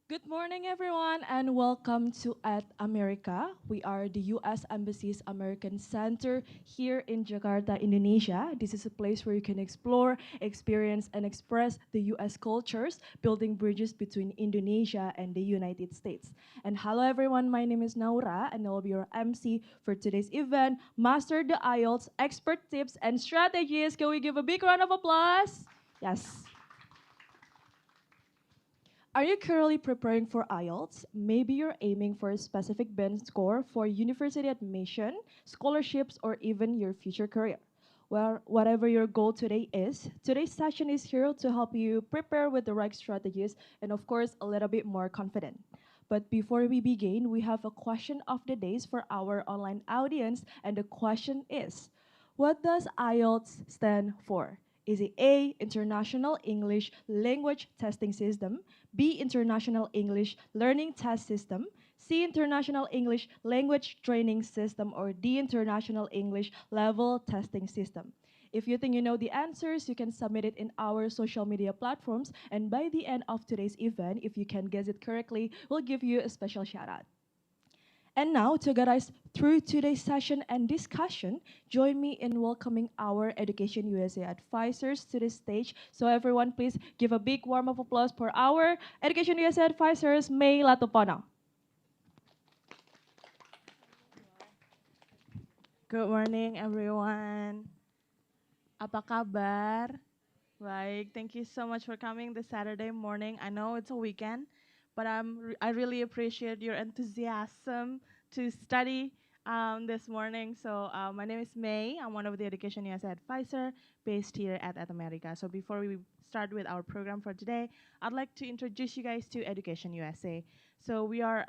Good morning, everyone, and welcome to At America. We are the U.S. Embassy's American Center here in Jakarta, Indonesia. This is a place where you can explore, experience, and express the U.S. cultures, building bridges between Indonesia and the United States. And hello, everyone. My name is Naura, and I will be your MC for today's event, Master the IELTS Expert Tips and Strategies. Can we give a big round of applause? Yes. Are you currently preparing for IELTS? Maybe you're aiming for a specific band score for university admission, scholarships, or even your future career. Well, whatever your goal today is, today's session is here to help you prepare with the right strategies and, of course, a little bit more confident. But before we begin, we have a question of the days for our online audience, and the question is, what does IELTS stand for? Is it A, International English Language Testing System, B, International English Learning Test System, C, International English Language Training System, or D, International English Level Testing System? If you think you know the answers, you can submit it in our social media platforms, and by the end of today's event, if you can guess it correctly, we'll give you a special shout out. And now, to guide us through today's session and discussion, join me in welcoming our Education USA advisors to the stage. So everyone, please give a big warm of applause for our Education USA advisors, May Latupono. Good morning, everyone. Apa kabar? Baik, thank you so much for coming this Saturday morning. I know it's a weekend, but I really appreciate your enthusiasm to study this morning. So my name is May. I'm one of the Education USA advisor based here at America. So before we start with our program for today, I'd like to introduce you guys to Education USA. So we are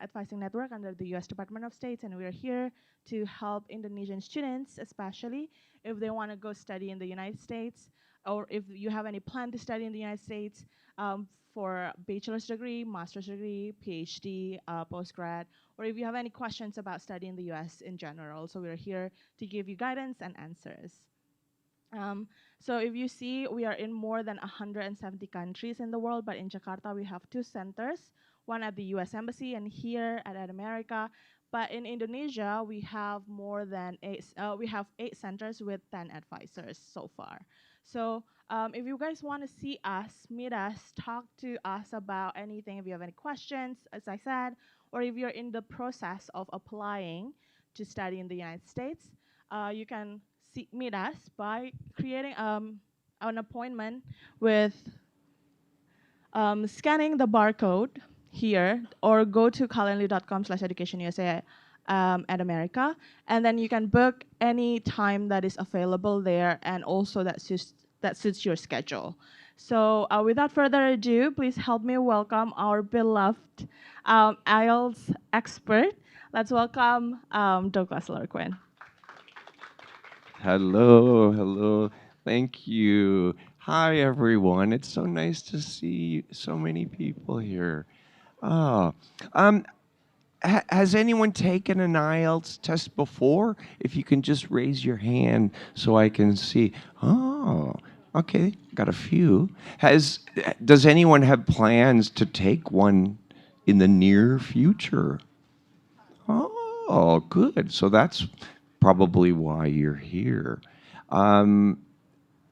advising network under the U.S. Department of State, and we are here to help Indonesian students, especially if they want to go study in the United States, or if you have any plan to study in the United States for bachelor's degree, master's degree, PhD, postgrad, or if you have any questions about studying in the US in general. So we're here to give you guidance and answers. So if you see, we are in more than 170 countries in the world, but in Jakarta we have 2 centers, one at the US Embassy and here at America. But in Indonesia, we have more than 8 centers with 10 advisors so far. So if you guys want to see us, meet us, talk to us about anything, if you have any questions, as I said, or if you're in the process of applying to study in the United States, you can meet us by creating an appointment with scanning the barcode here, or go to calendly.com/educationusa at America, and then you can book any time that is available there, and also that suits your schedule. So without further ado, please help me welcome our beloved IELTS expert. Let's welcome Douglas Leurquin. Hello, hello. Thank you. Hi, everyone. It's so nice to see so many people here. Oh, has anyone taken an IELTS test before? If you can just raise your hand so I can see. Oh, okay, got a few. Does anyone have plans to take one in the near future? Oh, good. So that's probably why you're here.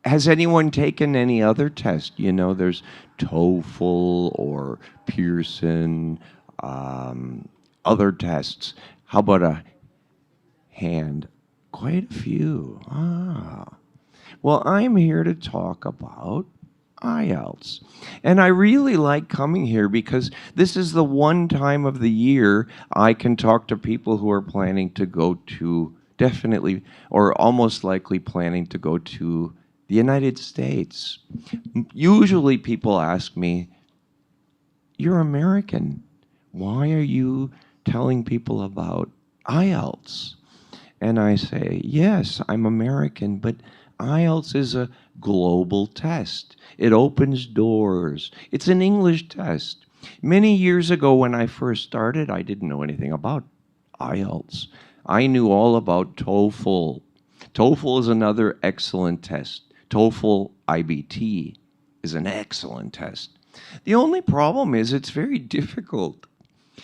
Has anyone taken any other test? You know, there's TOEFL or Pearson, other tests. How about a hand? Quite a few. Well, I'm here to talk about IELTS. And I really like coming here because this is the one time of the year I can talk to people who are planning to go to, definitely, or almost likely planning to go to the United States. Usually people ask me, "You're American. Why are you telling people about IELTS?" And I say, yes, I'm American, but IELTS is a global test. It opens doors. It's an English test. Many years ago when I first started, I didn't know anything about IELTS. I knew all about TOEFL. TOEFL is another excellent test. TOEFL IBT is an excellent test. The only problem is it's very difficult.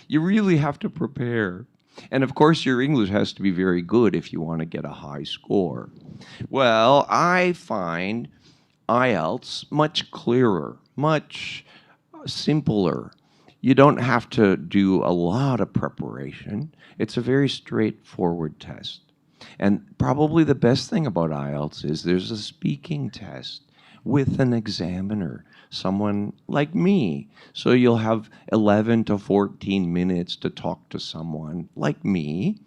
You really have to prepare. And of course, your English has to be very good if you want to get a high score. Well, I find IELTS much clearer, much simpler. You don't have to do a lot of preparation. It's a very straightforward test. And probably the best thing about IELTS is there's a speaking test with an examiner, someone like me. So you'll have 11 to 14 minutes to talk to someone like me,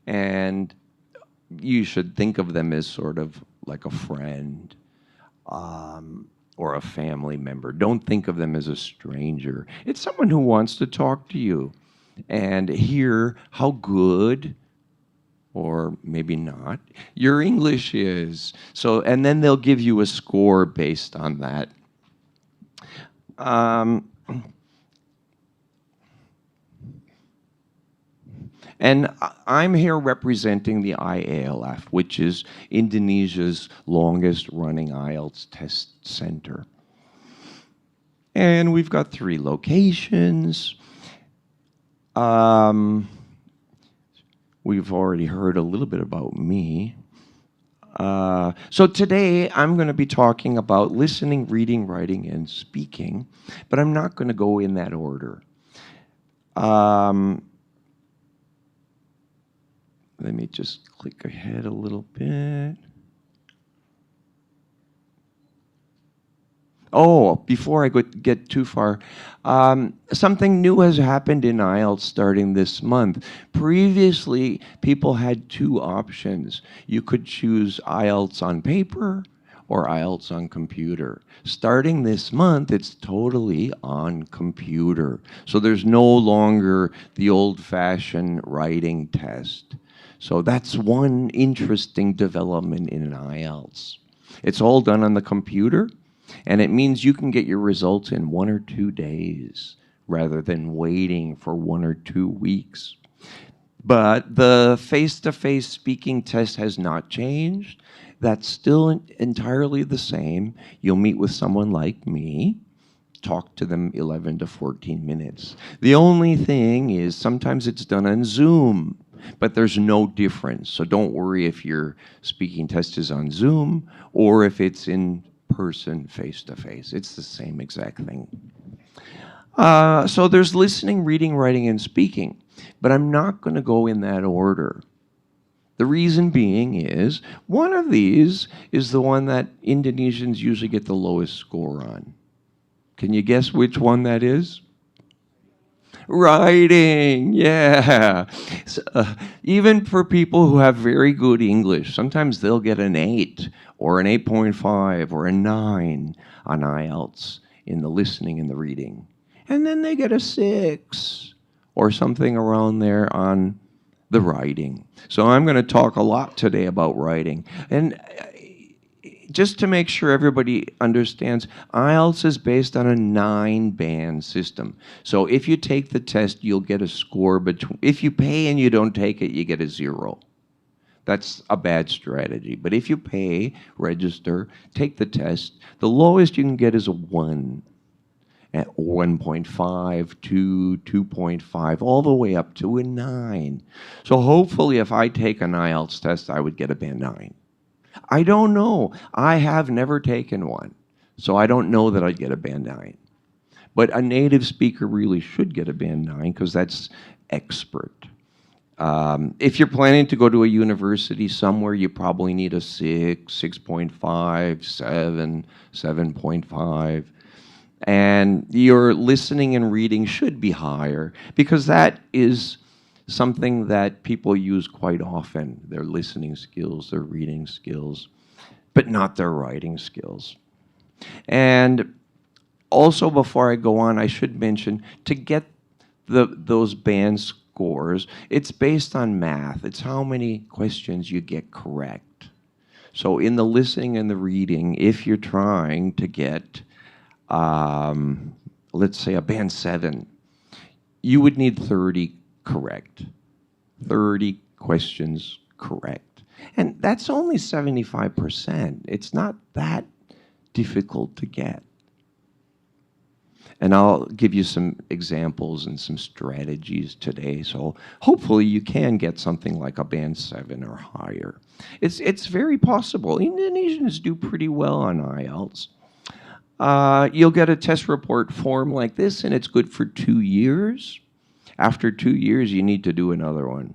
and you should think of them as sort of like a friend or a family member. Don't think of them as a stranger. It's someone who wants to talk to you and hear how good, or maybe not, your English is. So, and then they'll give you a score based on that. And I'm here representing the IALF, which is Indonesia's longest running IELTS test center. And we've got 3 locations. We've already heard a little bit about me. So today I'm going to be talking about listening, reading, writing, and speaking, but I'm not going to go in that order. Let me just click ahead a little bit. Oh, before I get too far, something new has happened in IELTS starting this month. Previously, people had 2 options. You could choose IELTS on paper or IELTS on computer. Starting this month, it's totally on computer. So there's no longer the old-fashioned writing test. So that's one interesting development in IELTS. It's all done on the computer. And it means you can get your results in 1 or 2 days rather than waiting for 1 or 2 weeks. But the face-to-face speaking test has not changed. That's still entirely the same. You'll meet with someone like me, talk to them 11 to 14 minutes. The only thing is sometimes it's done on Zoom, but there's no difference. So don't worry if your speaking test is on Zoom or if it's in person, face-to-face. It's the same exact thing. So there's listening, reading, writing, and speaking, but I'm not going to go in that order. The reason being is one of these is the one that Indonesians usually get the lowest score on. Can you guess which one that is? Writing, yeah. So, even for people who have very good English, sometimes they'll get an 8 or an 8.5 or a 9 on IELTS in the listening and the reading. And then they get a 6 or something around there on the writing. So I'm going to talk a lot today about writing. And just to make sure everybody understands, IELTS is based on a 9-band system. So if you take the test, you'll get a score between, if you pay and you don't take it, you get a 0. That's a bad strategy. But if you pay, register, take the test, the lowest you can get is a 1, at 1.5, 2, 2.5, all the way up to a 9. So hopefully if I take an IELTS test, I would get a band 9. I don't know. I have never taken one, so I don't know that I'd get a band 9. But a native speaker really should get a band 9 because that's expert. If you're planning to go to a university somewhere, you probably need a 6, 6.5, 7, 7.5. And your listening and reading should be higher because that is something that people use quite often, their listening skills, their reading skills, but not their writing skills. And also, before I go on, I should mention, to get those band scores, it's based on math. It's how many questions you get correct. So in the listening and the reading, if you're trying to get, let's say, a band 7, you would need 30 correct. 30 questions correct. And that's only 75%. It's not that difficult to get. And I'll give you some examples and some strategies today. So hopefully you can get something like a band 7 or higher. It's very possible. Indonesians do pretty well on IELTS. You'll get a test report form like this, and it's good for 2 years. After 2 years, you need to do another one.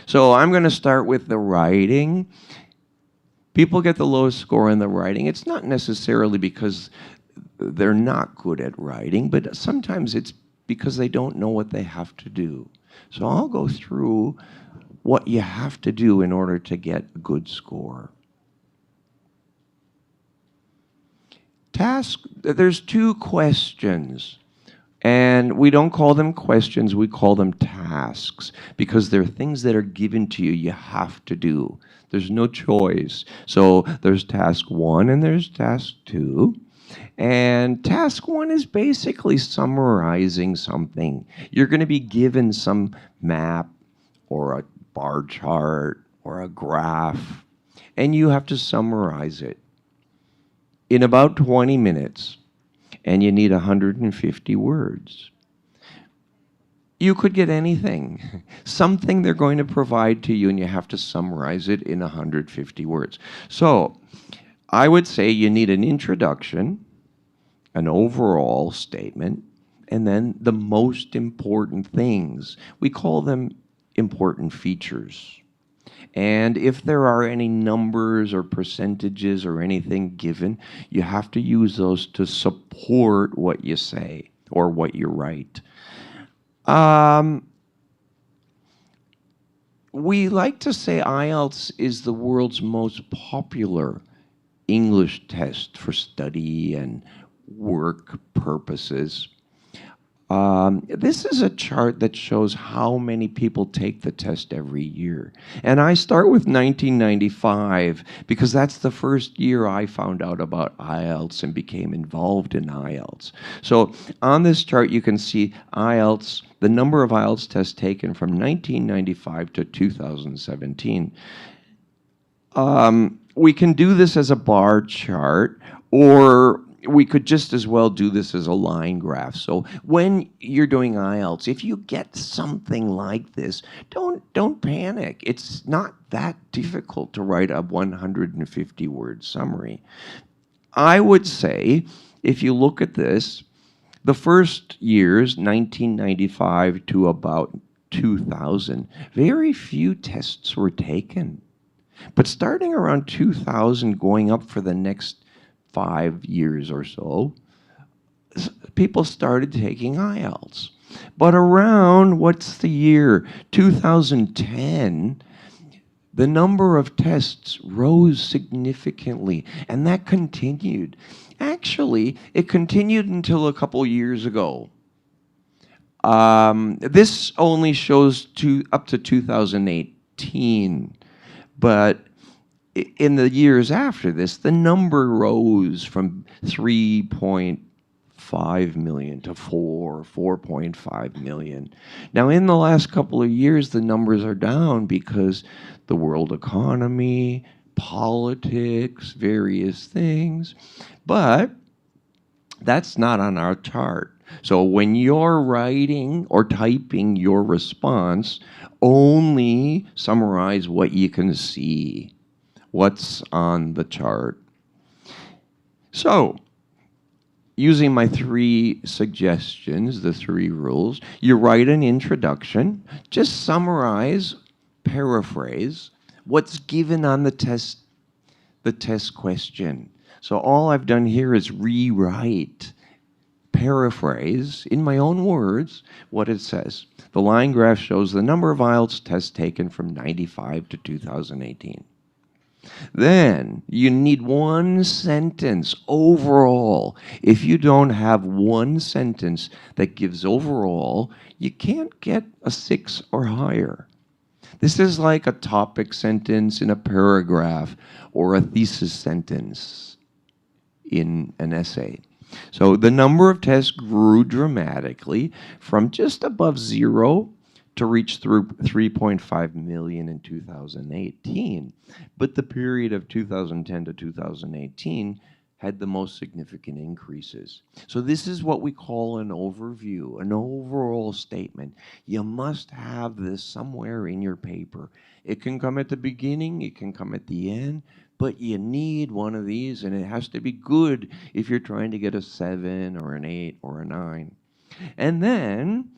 So I'm going to start with the writing. People get the lowest score in the writing. It's not necessarily because they're not good at writing, but sometimes it's because they don't know what they have to do. So I'll go through what you have to do in order to get a good score. There's 2 questions. And we don't call them questions, we call them tasks, because they're things that are given to you, you have to do. There's no choice. So there's task 1 and there's task 2. And task 1 is basically summarizing something. You're going to be given some map or a bar chart or a graph, and you have to summarize it in about 20 minutes. And you need 150 words. You could get anything, something they're going to provide to you, and you have to summarize it in 150 words. So I would say you need an introduction, an overall statement, and then the most important things. We call them important features. And if there are any numbers or percentages or anything given, you have to use those to support what you say or what you write. We like to say IELTS is the world's most popular English test for study and work purposes. This is a chart that shows how many people take the test every year. And I start with 1995 because that's the first year I found out about IELTS and became involved in IELTS. So on this chart you can see IELTS, the number of IELTS tests taken from 1995 to 2017. We can do this as a bar chart, or we could just as well do this as a line graph. So when you're doing IELTS, if you get something like this, don't panic. It's not that difficult to write a 150-word summary. I would say, if you look at this, the first years, 1995 to about 2000, very few tests were taken. But starting around 2000, going up for the next 5 years or so, people started taking IELTS. But around, what's the year? 2010, the number of tests rose significantly, and that continued. Actually, it continued until a couple years ago. This only shows up to 2018, but in the years after this, the number rose from 3.5 million to 4.5 million. Now, in the last couple of years, the numbers are down because the world economy, politics, various things, but that's not on our chart. So when you're writing or typing your response, only summarize what you can see, what's on the chart. So, using my 3 suggestions, the 3 rules, you write an introduction, just summarize, paraphrase what's given on the test question. So all I've done here is rewrite, paraphrase, in my own words, what it says. The line graph shows the number of IELTS tests taken from 95 to 2018. Then you need 1 sentence overall. If you don't have 1 sentence that gives overall, you can't get a 6 or higher. This is like a topic sentence in a paragraph or a thesis sentence in an essay. So the number of tests grew dramatically from just above 0 to reach through 3.5 million in 2018. But the period of 2010 to 2018 had the most significant increases. So this is what we call an overview, an overall statement. You must have this somewhere in your paper. It can come at the beginning, it can come at the end, but you need one of these, and it has to be good if you're trying to get a 7 or an 8 or a 9. And then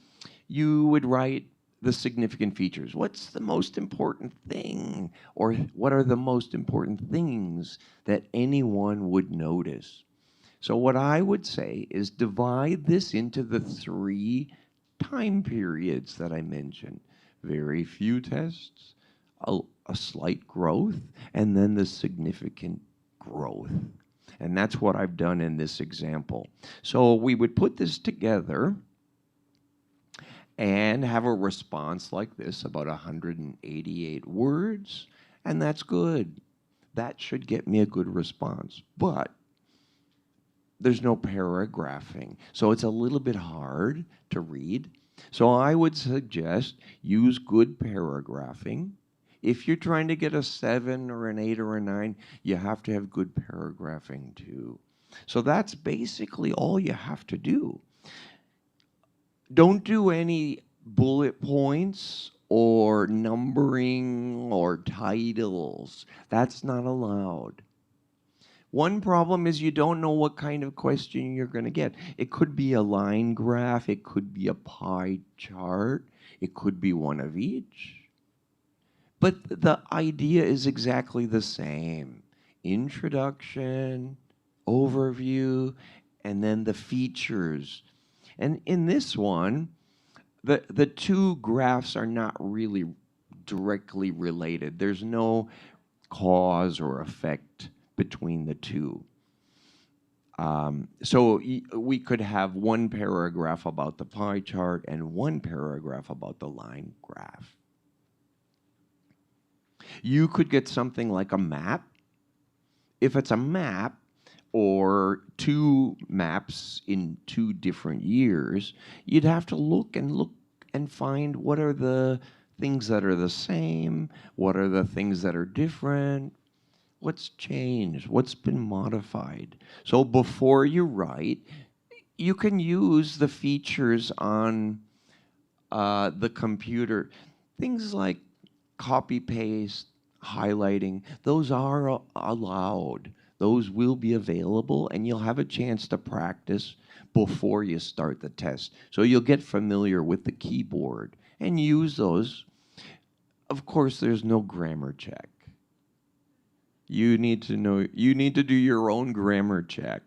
you would write the significant features. What's the most important thing? Or what are the most important things that anyone would notice? So what I would say is divide this into the 3 time periods that I mentioned. Very few tests, a slight growth, and then the significant growth. And that's what I've done in this example. So we would put this together and have a response like this, about 188 words, and that's good. That should get me a good response. But there's no paragraphing, so it's a little bit hard to read. So I would suggest use good paragraphing. If you're trying to get a 7 or an 8 or a 9, you have to have good paragraphing too. So that's basically all you have to do. Don't do any bullet points or numbering or titles. That's not allowed. One problem is you don't know what kind of question you're going to get. It could be a line graph, it could be a pie chart, it could be one of each. But the idea is exactly the same. Introduction, overview, and then the features. And in this one, the 2 graphs are not really directly related. There's no cause or effect between the 2. So we could have 1 paragraph about the pie chart and 1 paragraph about the line graph. You could get something like a map. If it's a map, or 2 maps in 2 different years, you'd have to look and find what are the things that are the same, what are the things that are different, what's changed, what's been modified. So before you write, you can use the features on the computer. Things like copy, paste, highlighting, those are allowed. Those will be available, and you'll have a chance to practice before you start the test. So you'll get familiar with the keyboard and use those. Of course, there's no grammar check. You need to do your own grammar check.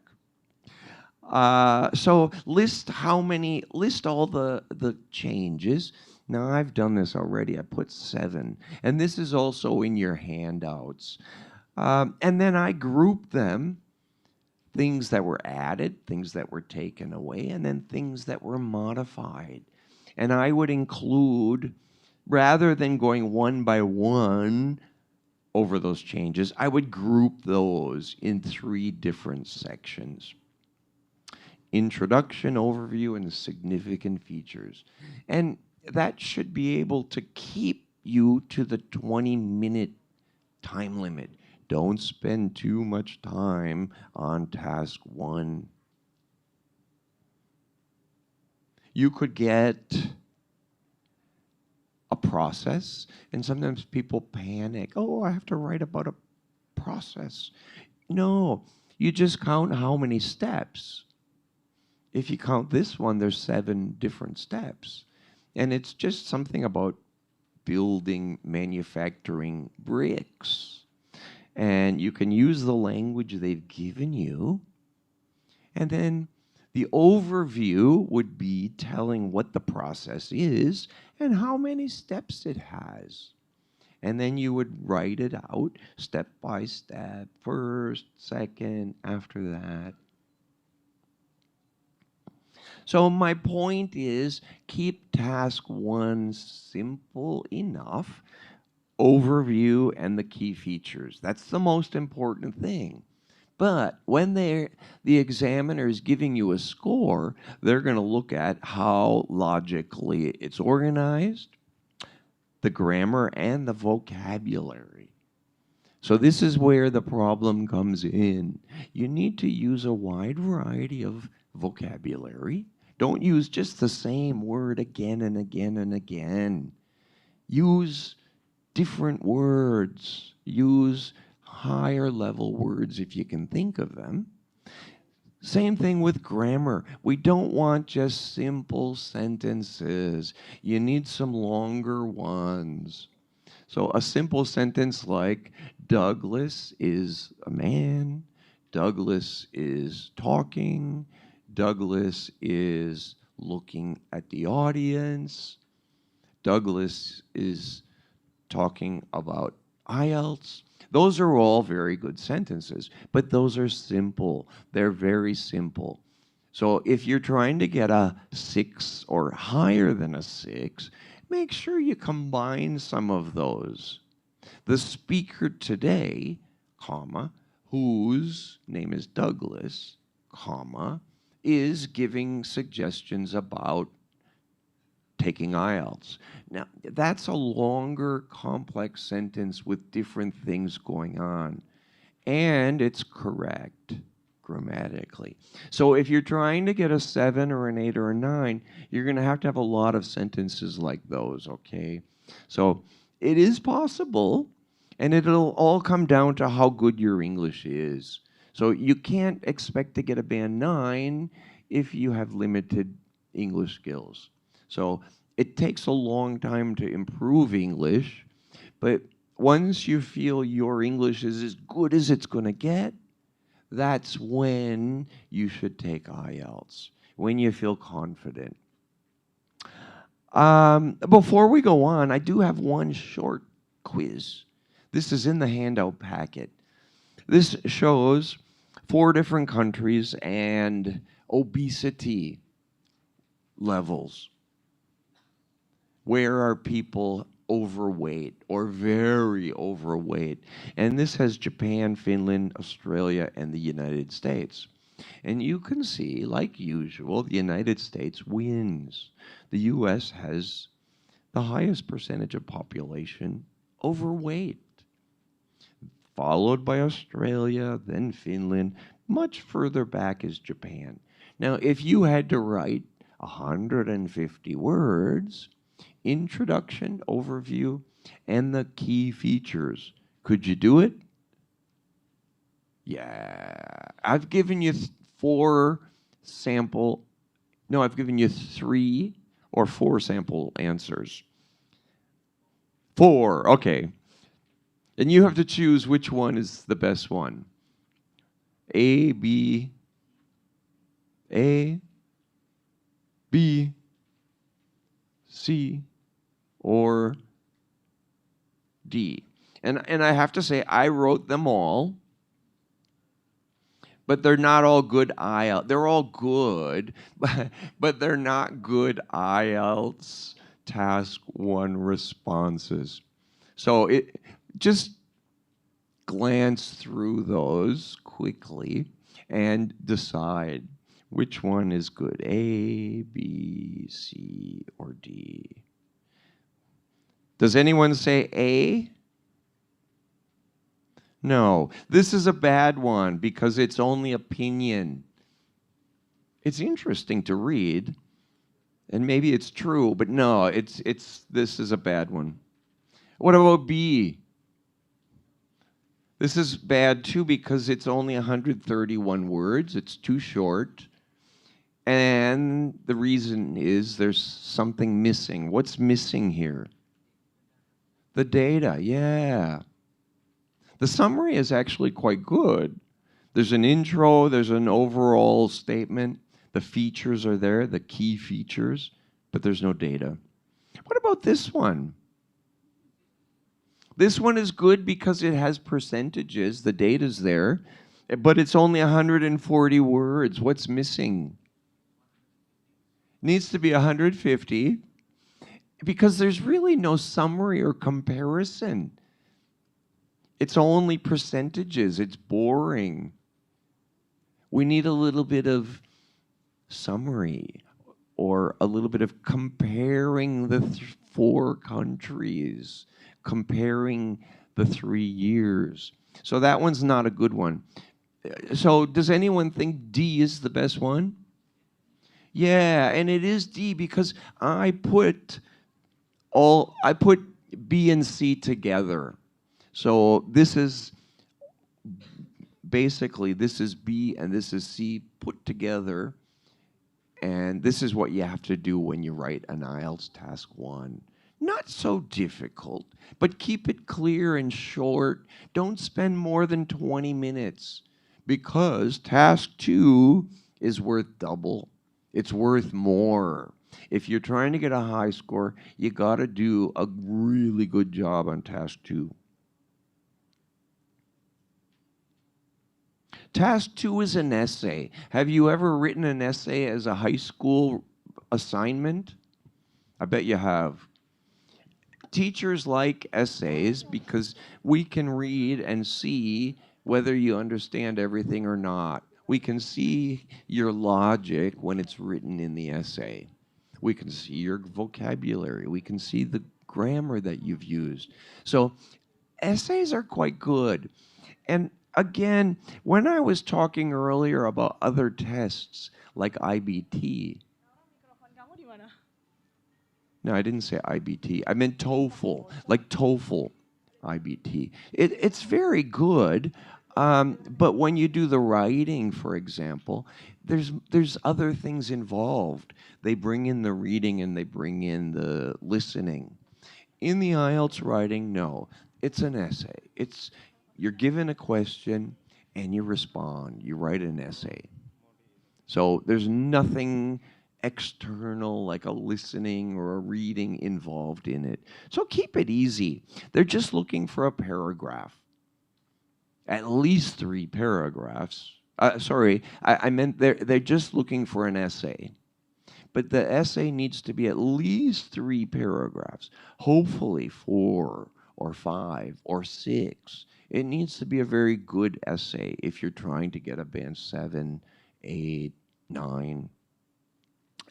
So list all the changes. Now, I've done this already. I put 7. And this is also in your handouts. And then I grouped them, things that were added, things that were taken away, and then things that were modified. And I would include, rather than going one by one over those changes, I would group those in 3 different sections. Introduction, overview, and significant features. And that should be able to keep you to the 20-minute time limit. Don't spend too much time on task 1. You could get a process, and sometimes people panic. Oh, I have to write about a process. No, you just count how many steps. If you count this one, there's 7 different steps. And it's just something about building, manufacturing bricks. And you can use the language they've given you. And then the overview would be telling what the process is and how many steps it has. And then you would write it out step by step, first, second, after that. So my point is, keep task 1 simple enough, overview and the key features. That's the most important thing. But when the examiner is giving you a score, they're going to look at how logically it's organized, the grammar, and the vocabulary. So this is where the problem comes in. You need to use a wide variety of vocabulary. Don't use just the same word again and again and again. Use different words. Use higher level words if you can think of them. Same thing with grammar. We don't want just simple sentences. You need some longer ones. So a simple sentence like, Douglas is a man, Douglas is talking, Douglas is looking at the audience, Douglas is talking about IELTS. Those are all very good sentences, but those are simple. They're very simple. So if you're trying to get a 6 or higher than a 6, make sure you combine some of those. The speaker today, comma, whose name is Douglas, comma, is giving suggestions about taking IELTS. Now, that's a longer, complex sentence with different things going on. And it's correct grammatically. So if you're trying to get a 7 or an 8 or a 9, you're going to have a lot of sentences like those, okay? So it is possible, and it'll all come down to how good your English is. So you can't expect to get a band 9 if you have limited English skills. So it takes a long time to improve English, but once you feel your English is as good as it's going to get, that's when you should take IELTS, when you feel confident. Before we go on, I do have one short quiz. This is in the handout packet. This shows 4 different countries and obesity levels. Where are people overweight or very overweight? And this has Japan, Finland, Australia, and the United States. And you can see, like usual, the United States wins. The US has the highest percentage of population overweight, followed by Australia, then Finland. Much further back is Japan. Now, if you had to write 150 words, introduction, overview, and the key features, could you do it? Yeah. I've given you 3 or 4 sample answers. 4, okay. And you have to choose which one is the best one. A, B, C, or D. And I have to say, I wrote them all, but they're not all good IELTS. They're all good, but they're not good IELTS Task 1 responses. So just glance through those quickly and decide which one is good, A, B, C, or D. Does anyone say A? No. This is a bad one because it's only opinion. It's interesting to read, and maybe it's true, but no, this is a bad one. What about B? This is bad too because it's only 131 words. It's too short. And the reason is there's something missing. What's missing here? The data, yeah. The summary is actually quite good. There's an intro, there's an overall statement. The features are there, the key features, but there's no data. What about this one? This one is good because it has percentages. The data's there, but it's only 140 words. What's missing? Needs to be 150 because there's really no summary or comparison. It's only percentages. It's boring. We need a little bit of summary or a little bit of comparing the 4 countries, comparing the 3 years. So that one's not a good one. So does anyone think D is the best one? Yeah, and it is D because I put B and C together. So this is basically, this is B and this is C put together. And this is what you have to do when you write an IELTS Task 1. Not so difficult, but keep it clear and short. Don't spend more than 20 minutes because Task 2 is worth double. It's worth more. If you're trying to get a high score, you got to do a really good job on Task 2. Task 2 is an essay. Have you ever written an essay as a high school assignment? I bet you have. Teachers like essays because we can read and see whether you understand everything or not. We can see your logic when it's written in the essay. We can see your vocabulary. We can see the grammar that you've used. So essays are quite good. And again, when I was talking earlier about other tests like IBT, no, I didn't say IBT. I meant TOEFL, like TOEFL, IBT. It's very good, but when you do the writing, for example, there's other things involved. They bring in the reading and they bring in the listening. In the IELTS writing, no, it's an essay. You're given a question and you respond. You write an essay. So there's nothing external like a listening or a reading involved in it. So keep it easy. They're just looking for a paragraph. At least 3 paragraphs. Sorry, I meant they're just looking for an essay. But the essay needs to be at least 3 paragraphs, hopefully 4 or 5 or 6. It needs to be a very good essay if you're trying to get a band 7, 8, 9.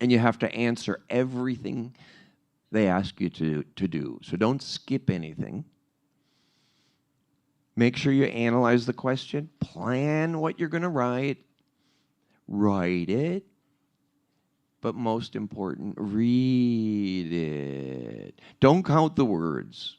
And you have to answer everything they ask you to do. So don't skip anything. Make sure you analyze the question. Plan what you're going to write. Write it. But most important, read it. Don't count the words.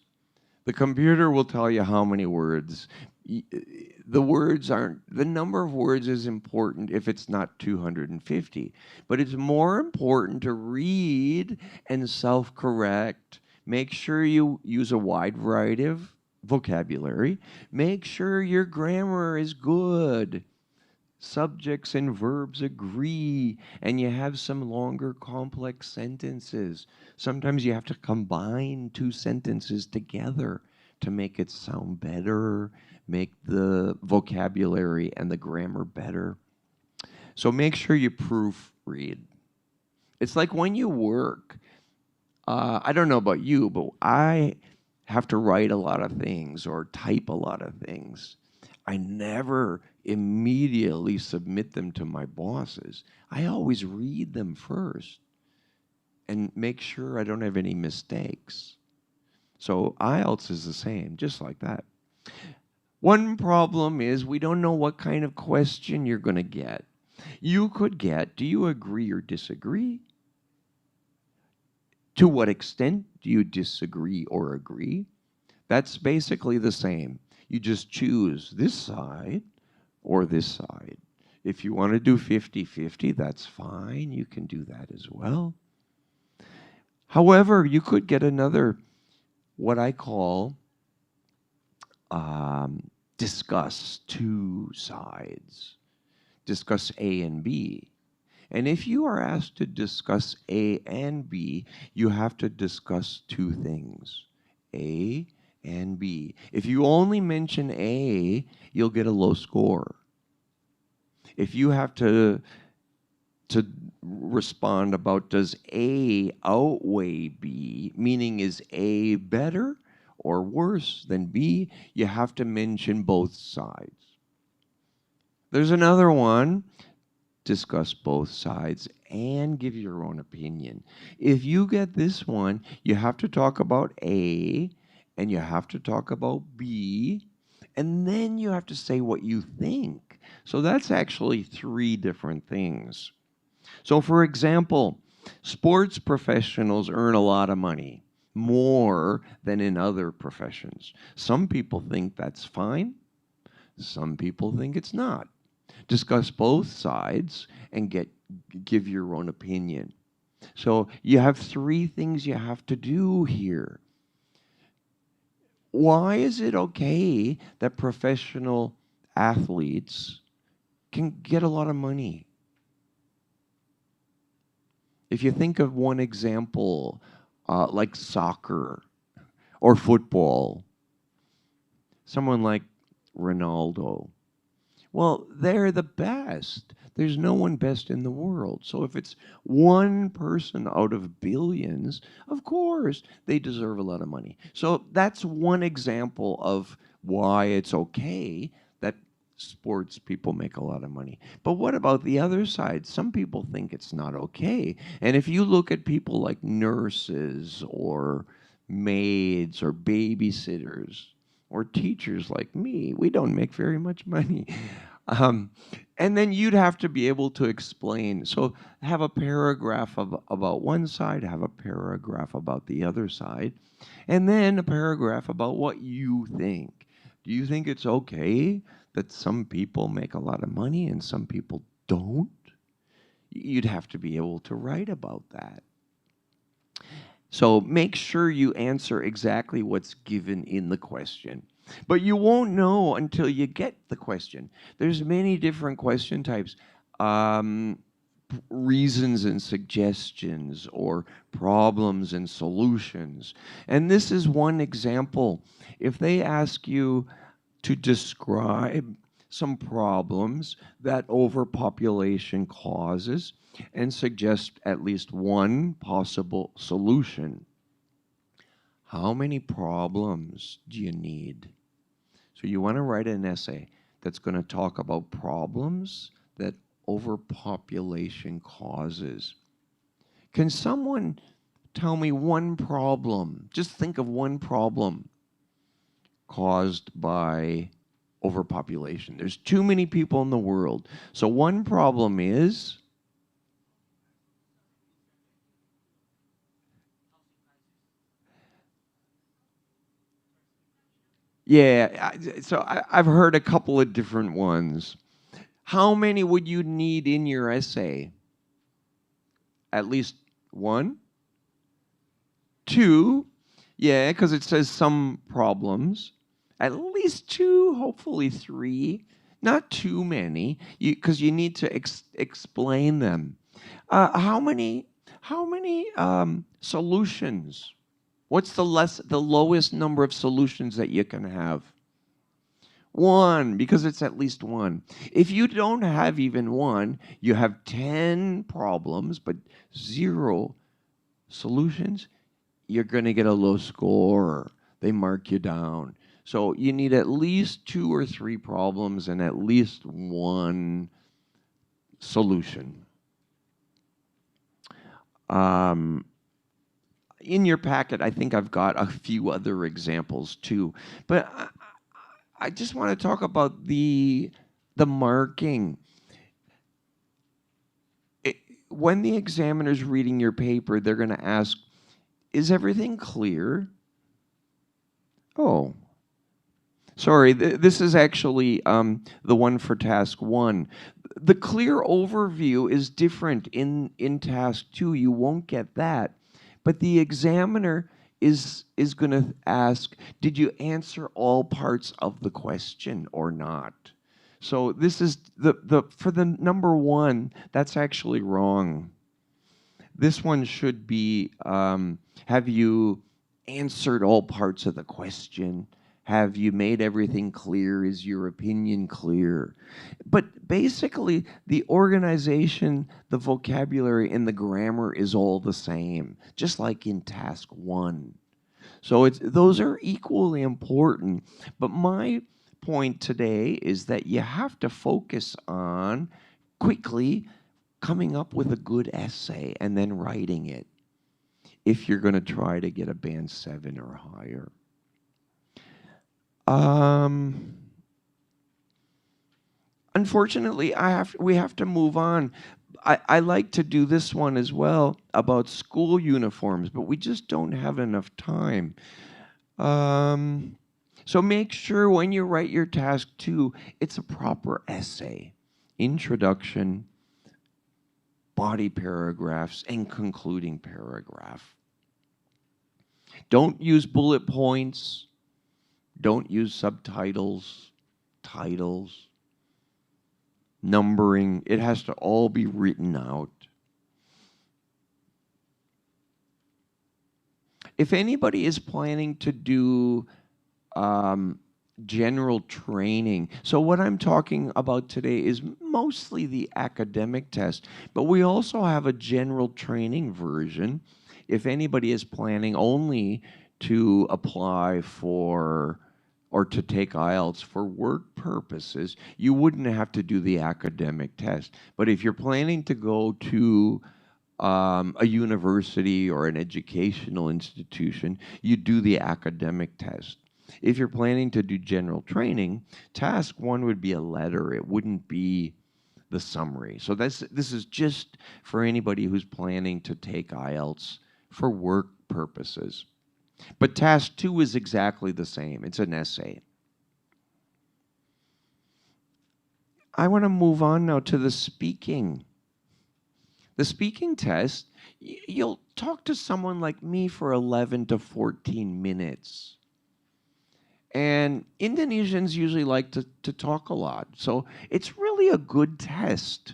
The computer will tell you how many words. The words aren't, the number of words is important if it's not 250. But it's more important to read and self-correct. Make sure you use a wide variety of vocabulary. Make sure your grammar is good. Subjects and verbs agree, and you have some longer complex sentences. Sometimes you have to combine 2 sentences together to make it sound better, make the vocabulary and the grammar better. So make sure you proofread. It's like when you work, I don't know about you, but I have to write a lot of things or type a lot of things. I never immediately submit them to my bosses. I always read them first and make sure I don't have any mistakes. So IELTS is the same, just like that. One problem is we don't know what kind of question you're going to get. You could get, do you agree or disagree? To what extent do you disagree or agree? That's basically the same. You just choose this side or this side. If you want to do 50-50, that's fine. You can do that as well. However, you could get another, what I call, discuss 2 sides. Discuss A and B. And if you are asked to discuss A and B, you have to discuss 2 things. A and B. If you only mention A, you'll get a low score. If you have to respond about does A outweigh B, meaning is A better or worse than B, you have to mention both sides. There's another one, discuss both sides and give your own opinion. If you get this one, you have to talk about A and you have to talk about B, and then you have to say what you think. So that's actually 3 different things. So, for example, sports professionals earn a lot of money, more than in other professions. Some people think that's fine, some people think it's not. Discuss both sides and give your own opinion. So, you have 3 things you have to do here. Why is it okay that professional athletes can get a lot of money? If you think of one example, like soccer or football, someone like Ronaldo, well, they're the best. There's no one best in the world. So if it's one person out of billions, of course, they deserve a lot of money. So that's one example of why it's okay that sports people make a lot of money. But what about the other side? Some people think it's not okay. And if you look at people like nurses or maids or babysitters or teachers like me, we don't make very much money. And then you'd have to be able to explain. So have a paragraph about one side, have a paragraph about the other side, and then a paragraph about what you think. Do you think it's okay that some people make a lot of money and some people don't? You'd have to be able to write about that. So make sure you answer exactly what's given in the question. But you won't know until you get the question. There's many different question types. Reasons and suggestions, or problems and solutions. And this is one example. If they ask you to describe some problems that overpopulation causes and suggest at least one possible solution, how many problems do you need? So you want to write an essay that's going to talk about problems that overpopulation causes. Can someone tell me one problem? Just think of one problem caused by overpopulation. There's too many people in the world. So one problem is I've heard a couple of different ones. How many would you need in your essay? At least one? Two? Yeah, because it says some problems. At least two, hopefully three. Not too many, because you need to explain them. How many solutions? What's the lowest number of solutions that you can have? One, because it's at least one. If you don't have even one, you have 10 problems, but 0 solutions, you're going to get a low score. They mark you down. So you need at least 2 or 3 problems and at least one solution. In your packet, I think I've got a few other examples too. But I just want to talk about the marking. When the examiner's reading your paper, they're going to ask, is everything clear? Oh, sorry, this is actually the one for task 1. The clear overview is different in task 2. You won't get that. But the examiner is going to ask, did you answer all parts of the question or not? So this is for the number 1, that's actually wrong. This one should be, have you answered all parts of the question? Have you made everything clear? Is your opinion clear? But basically, the organization, the vocabulary, and the grammar is all the same, just like in task 1. So those are equally important. But my point today is that you have to focus on quickly coming up with a good essay and then writing it if you're going to try to get a band 7 or higher. Unfortunately, we have to move on. I like to do this one as well about school uniforms, but we just don't have enough time. So make sure when you write your task 2, it's a proper essay. Introduction, body paragraphs, and concluding paragraph. Don't use bullet points. Don't use subtitles, titles, numbering. It has to all be written out. If anybody is planning to do general training, so what I'm talking about today is mostly the academic test, but we also have a general training version. If anybody is planning only to apply for or to take IELTS for work purposes, you wouldn't have to do the academic test. But if you're planning to go to a university or an educational institution, you do the academic test. If you're planning to do general training, task 1 would be a letter. It wouldn't be the summary. So this is just for anybody who's planning to take IELTS for work purposes. But task 2 is exactly the same. It's an essay. I want to move on now to the speaking. The speaking test, you'll talk to someone like me for 11 to 14 minutes. And Indonesians usually like to talk a lot. So it's really a good test.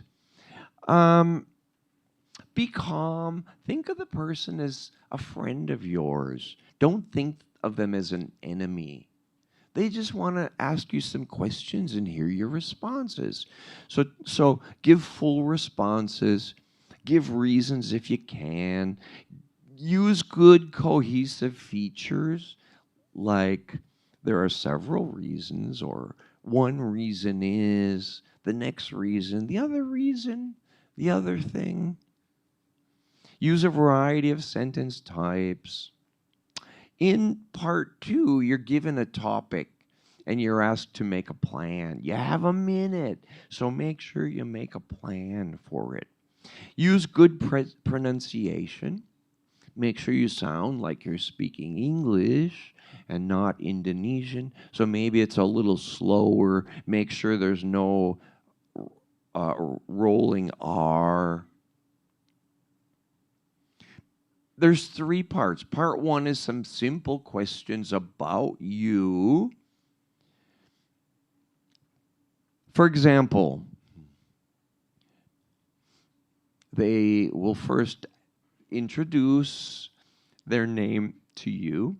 Be calm. Think of the person as a friend of yours. Don't think of them as an enemy. They just want to ask you some questions and hear your responses. So give full responses. Give reasons if you can. Use good cohesive features like there are several reasons, or one reason is, the next reason, the other thing. Use a variety of sentence types. In part 2, you're given a topic and you're asked to make a plan. You have a minute, so make sure you make a plan for it. Use good pronunciation. Make sure you sound like you're speaking English and not Indonesian. So maybe it's a little slower. Make sure there's no rolling R. There's 3 parts. Part 1 is some simple questions about you. For example, they will first introduce their name to you.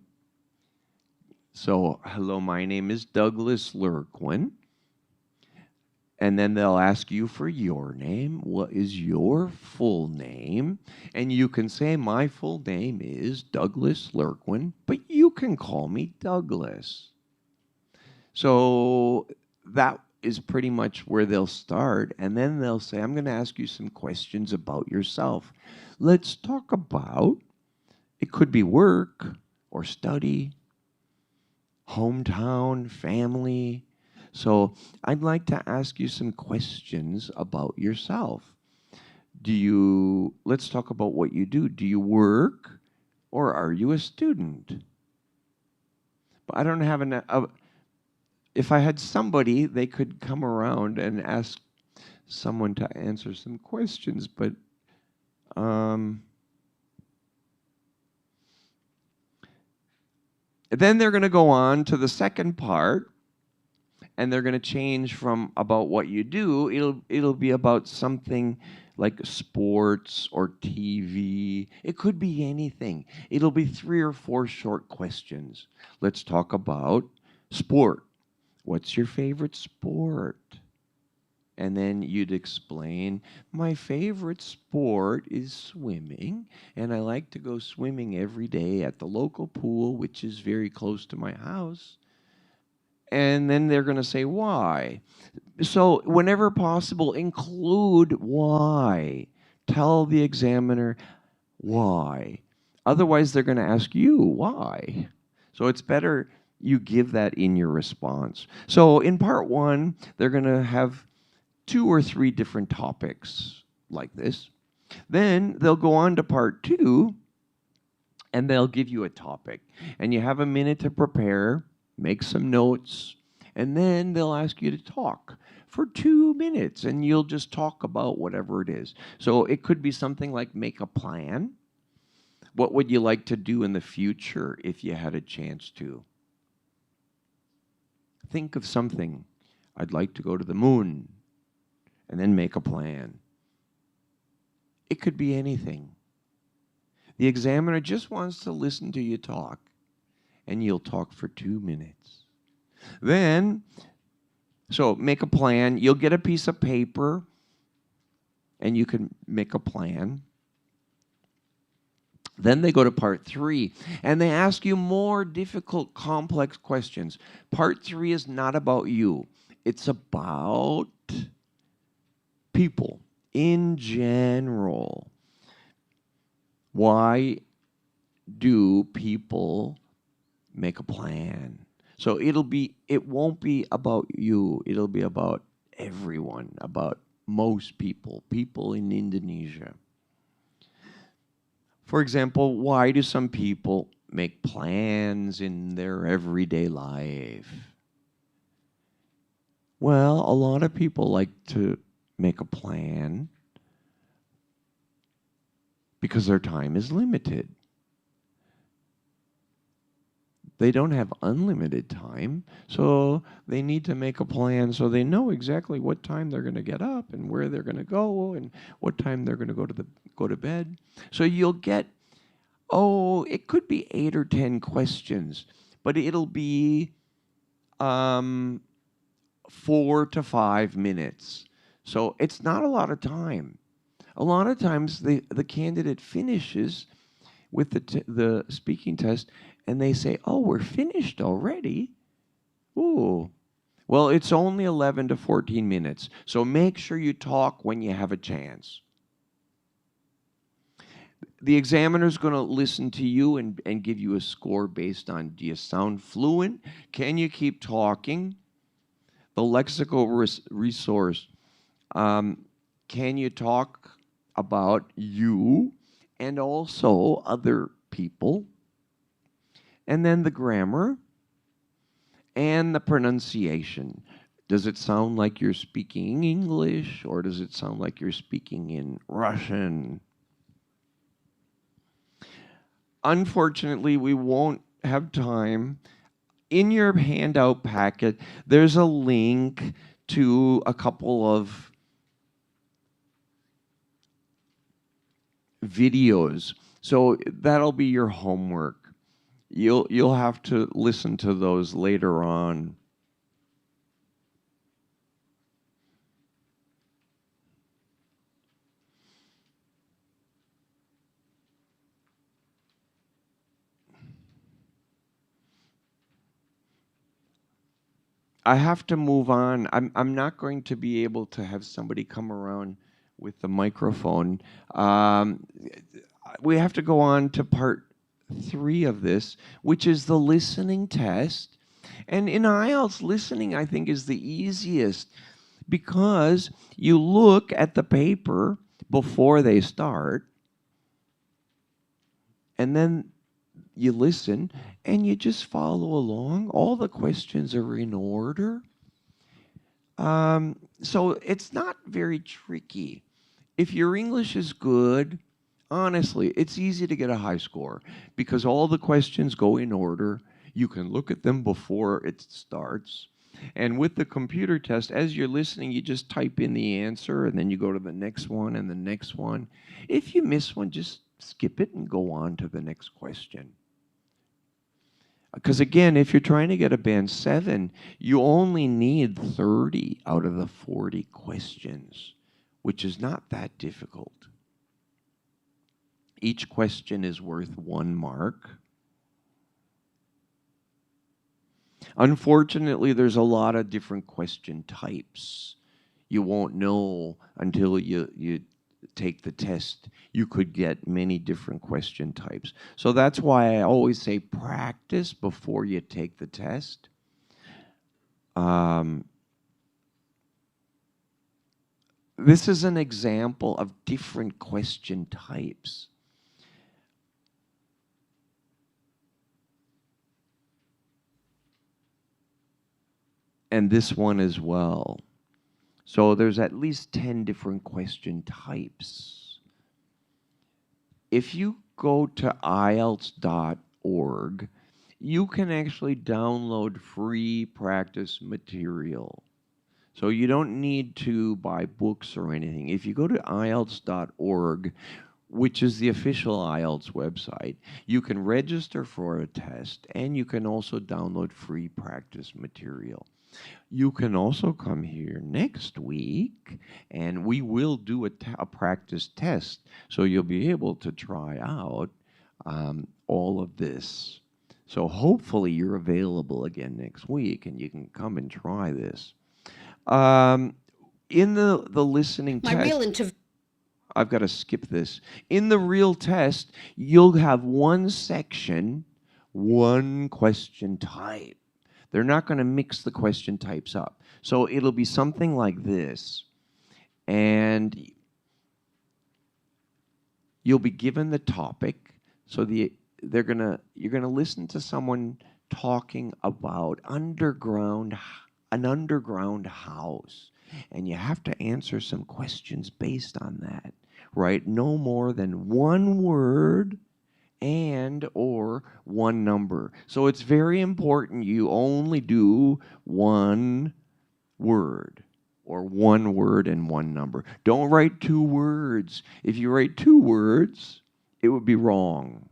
So, hello, my name is Douglas Leurquin. And then they'll ask you for your name. What is your full name? And you can say, my full name is Douglas Leurquin, but you can call me Douglas. So that is pretty much where they'll start. And then they'll say, I'm going to ask you some questions about yourself. Let's talk about, it could be work or study, hometown, family. So I'd like to ask you some questions about yourself. Let's talk about what you do. Do you work or are you a student? But I don't have if I had somebody, they could come around and ask someone to answer some questions, but then they're going to go on to the second part. And they're going to change from about what you do. It'll be about something like sports or TV. It could be anything. It'll be 3 or 4 short questions. Let's talk about sport. What's your favorite sport? And then you'd explain, my favorite sport is swimming, and I like to go swimming every day at the local pool, which is very close to my house. And then they're going to say why. So whenever possible, include why. Tell the examiner why. Otherwise, they're going to ask you why. So it's better you give that in your response. So in part one, they're going to have 2 or 3 different topics like this. Then they'll go on to part 2, and they'll give you a topic. And you have a minute to prepare, make some notes, and then they'll ask you to talk for 2 minutes, and you'll just talk about whatever it is. So it could be something like make a plan. What would you like to do in the future if you had a chance to? Think of something. I'd like to go to the moon, and then make a plan. It could be anything. The examiner just wants to listen to you talk, and you'll talk for 2 minutes. Then, so make a plan. You'll get a piece of paper, and you can make a plan. Then they go to part 3, and they ask you more difficult, complex questions. Part 3 is not about you. It's about people in general. Why do people make a plan? So it won't be about you. It'll be about everyone, about most people in Indonesia. For example, why do some people make plans in their everyday life? Well, a lot of people like to make a plan because their time is limited. They don't have unlimited time, so they need to make a plan so they know exactly what time they're going to get up and where they're going to go and what time they're going to go to bed. So you'll get, it could be 8 or 10 questions, but it'll be 4 to 5 minutes. So it's not a lot of time. A lot of times the candidate finishes with the speaking test, and they say, we're finished already? Ooh. Well, it's only 11 to 14 minutes, so make sure you talk when you have a chance. The examiner's going to listen to you and give you a score based on, do you sound fluent? Can you keep talking? The lexical resource, can you talk about you and also other people? And then the grammar and the pronunciation. Does it sound like you're speaking English, or does it sound like you're speaking in Russian? Unfortunately, we won't have time. In your handout packet, there's a link to a couple of videos. So that'll be your homework. You'll have to listen to those later on. I have to move on. I'm not going to be able to have somebody come around with the microphone. We have to go on to part 3 of this, which is the listening test. And in IELTS, listening, I think, is the easiest because you look at the paper before they start, and then you listen, and you just follow along. All the questions are in order. So it's not very tricky. If your English is good, honestly, it's easy to get a high score because all the questions go in order. You can look at them before it starts. And with the computer test, as you're listening, you just type in the answer, and then you go to the next one and the next one. If you miss one, just skip it and go on to the next question. Because again, if you're trying to get a band 7, you only need 30 out of the 40 questions, which is not that difficult. Each question is worth 1 mark. Unfortunately, there's a lot of different question types. You won't know until you take the test, you could get many different question types. So that's why I always say practice before you take the test. This is an example of different question types. And this one as well. So there's at least 10 different question types. If you go to IELTS.org, you can actually download free practice material. So you don't need to buy books or anything. If you go to IELTS.org, which is the official IELTS website, you can register for a test and you can also download free practice material. You can also come here next week and we will do a practice test. So you'll be able to try out all of this. So hopefully you're available again next week and you can come and try this. In the listening test, I've got to skip this. In the real test, you'll have one section, one question type. They're not going to mix the question types up. So it'll be something like this. And you'll be given the topic. So you're going to listen to someone talking about an underground house. And you have to answer some questions based on that, right? No more than one word and or one number. So it's very important you only do one word or one word and one number. Don't write two words. If you write two words, it would be wrong.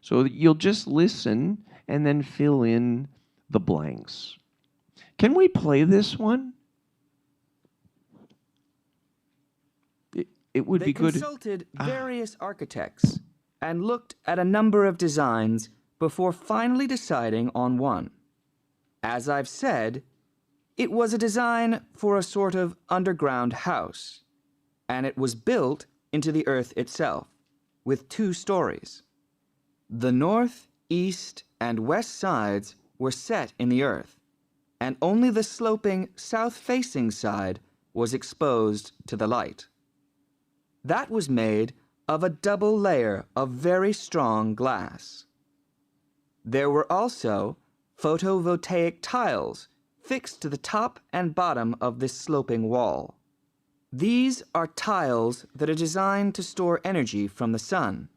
So you'll just listen and then fill in the blanks. Can we play this one? It would be good. They consulted various architects and looked at a number of designs before finally deciding on one. As I've said, it was a design for a sort of underground house, and it was built into the earth itself, with 2 stories. The north, east, and west sides were set in the earth, and only the sloping south-facing side was exposed to the light. That was made of a double layer of very strong glass. There were also photovoltaic tiles fixed to the top and bottom of this sloping wall. These are tiles that are designed to store energy from the sun.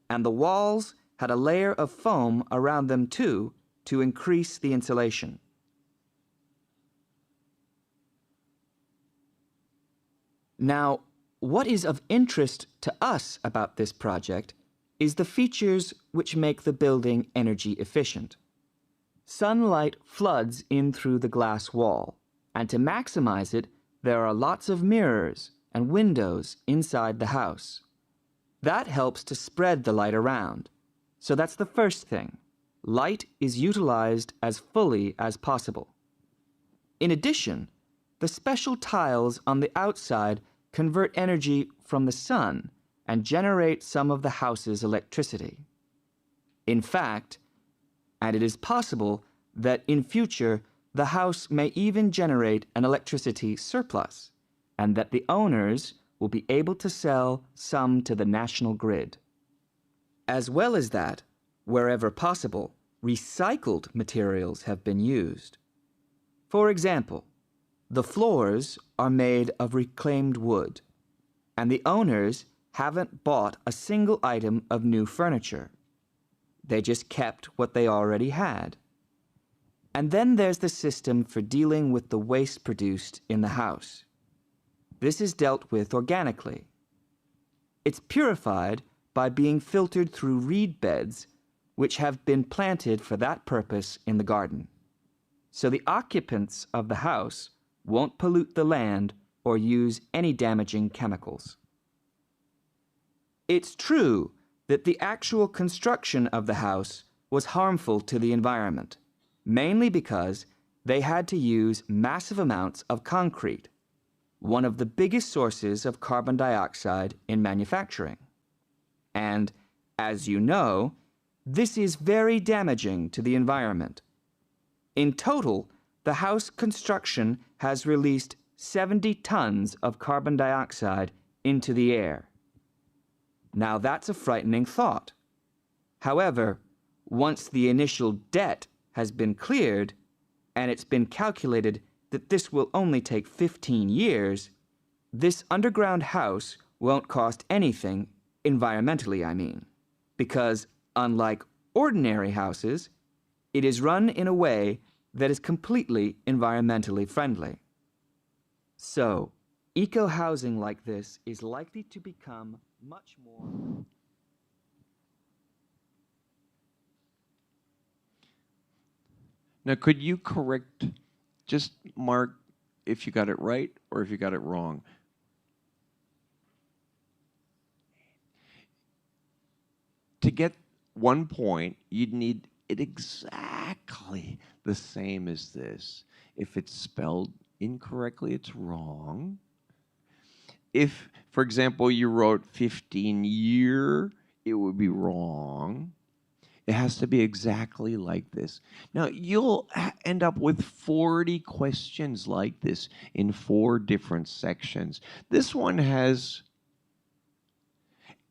And the walls had a layer of foam around them too to increase the insulation. Now, what is of interest to us about this project is the features which make the building energy efficient. Sunlight floods in through the glass wall, and to maximize it, there are lots of mirrors and windows inside the house. That helps to spread the light around. So that's the first thing. Light is utilized as fully as possible. In addition, the special tiles on the outside convert energy from the sun and generate some of the house's electricity. In fact, and it is possible that in future the house may even generate an electricity surplus, and that the owners will be able to sell some to the national grid. As well as that, wherever possible, recycled materials have been used. For example, the floors are made of reclaimed wood, and the owners haven't bought a single item of new furniture. They just kept what they already had. And then there's the system for dealing with the waste produced in the house. This is dealt with organically. It's purified by being filtered through reed beds, which have been planted for that purpose in the garden. So the occupants of the house won't pollute the land or use any damaging chemicals. It's true that the actual construction of the house was harmful to the environment, mainly because they had to use massive amounts of concrete. one of the biggest sources of carbon dioxide in manufacturing. And, as you know, this is very damaging to the environment. In total, the house construction has released 70 tons of carbon dioxide into the air. Now that's a frightening thought. However, once the initial debt has been cleared, and it's been calculated that this will only take 15 years, this underground house won't cost anything, environmentally I mean, because unlike ordinary houses, it is run in a way that is completely environmentally friendly. So, eco-housing like this is likely to become much more... Now, could you correct, just mark if you got it right or if you got it wrong? To get 1 point, you'd need it exactly the same as this. If it's spelled incorrectly, it's wrong. If, for example, you wrote 15-year, it would be wrong. It has to be exactly like this. Now, you'll end up with 40 questions like this in 4 different sections. This one has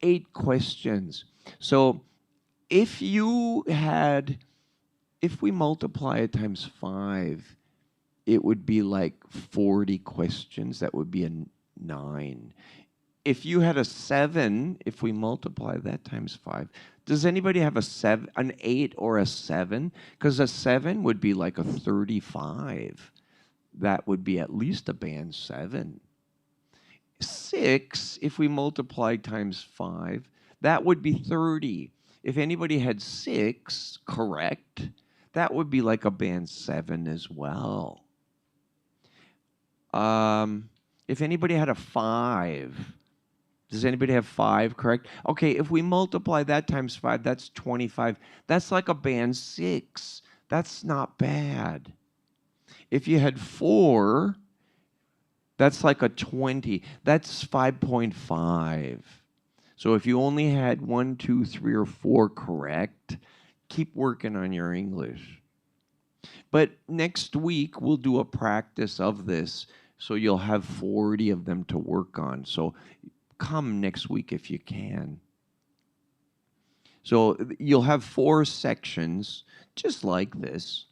8 questions. So if we multiply it times 5, it would be like 40 questions. That would be a 9. If you had a 7, if we multiply that times 5, does anybody have an 8 or a 7? Because a 7 would be like a 35. That would be at least a band 7. 6, if we multiply times 5, that would be 30. If anybody had 6, correct, that would be like a band 7 as well. If anybody had a 5, does anybody have 5, correct? Okay, if we multiply that times 5, that's 25. That's like a band 6. That's not bad. If you had 4, that's like a 20. That's 5.5. So if you only had 1, 2, 3, or 4 correct, keep working on your English. But next week, we'll do a practice of this, so you'll have 40 of them to work on. So come next week if you can. So you'll have 4 sections, just like this.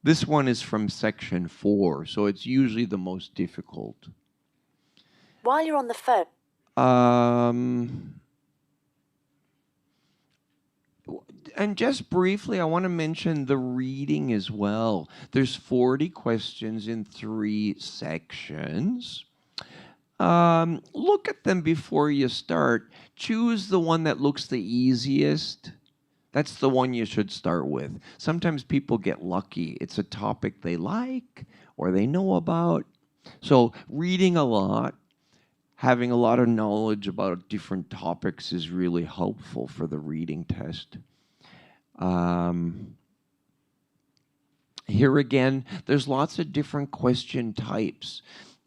This one is from section 4, so it's usually the most difficult. While you're on the phone. And just briefly, I want to mention the reading as well. There's 40 questions in 3 sections. Look at them before you start. Choose the one that looks the easiest. That's the one you should start with. Sometimes people get lucky. It's a topic they like or they know about. So reading a lot, having a lot of knowledge about different topics is really helpful for the reading test. Here again, there's lots of different question types.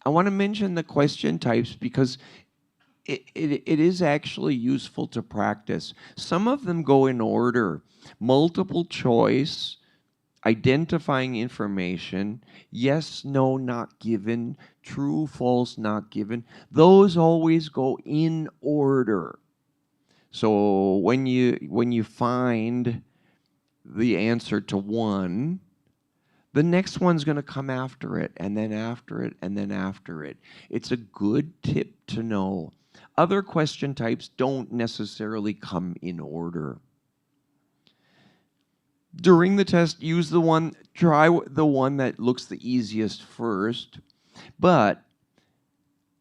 I want to mention the question types because it is actually useful to practice. Some of them go in order. Multiple choice, identifying information, yes, no, not given, true, false, not given. Those always go in order. So when you find the answer to one, the next one's going to come after it, and then after it, and then after it. It's a good tip to know. Other question types don't necessarily come in order. During the test, try the one that looks the easiest first, but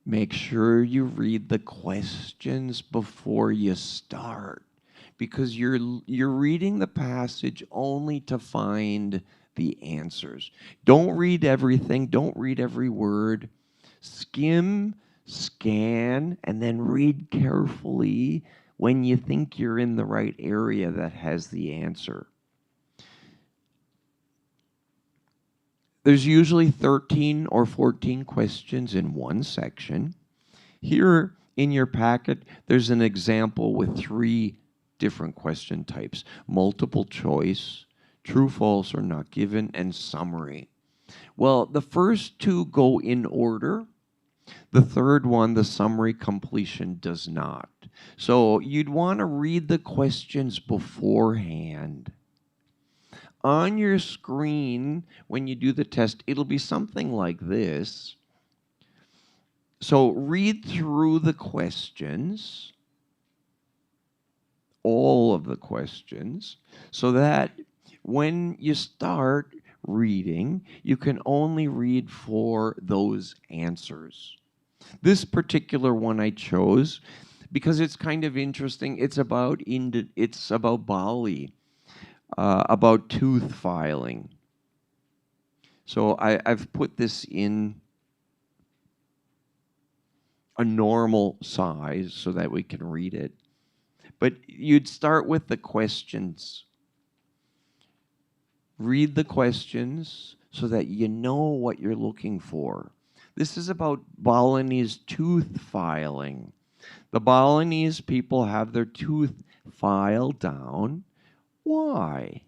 make sure you read the questions before you start, because you're reading the passage only to find the answers. Don't read everything. Don't read every word. Skim, scan, and then read carefully when you think you're in the right area that has the answer. There's usually 13 or 14 questions in one section. Here in your packet, there's an example with 3 different question types: multiple choice, true, false, or not given, and summary. Well, the first 2 go in order. The third one, the summary completion, does not. So you'd want to read the questions beforehand. On your screen, when you do the test, it'll be something like this. So read through the questions, all of the questions, so that when you start reading, you can only read for those answers. This particular one I chose because it's kind of interesting. It's about Bali, about tooth filing. So I've put this in a normal size so that we can read it. But you'd start with the questions. Read the questions so that you know what you're looking for. This is about Balinese tooth filing. The Balinese people have their tooth filed down. Why?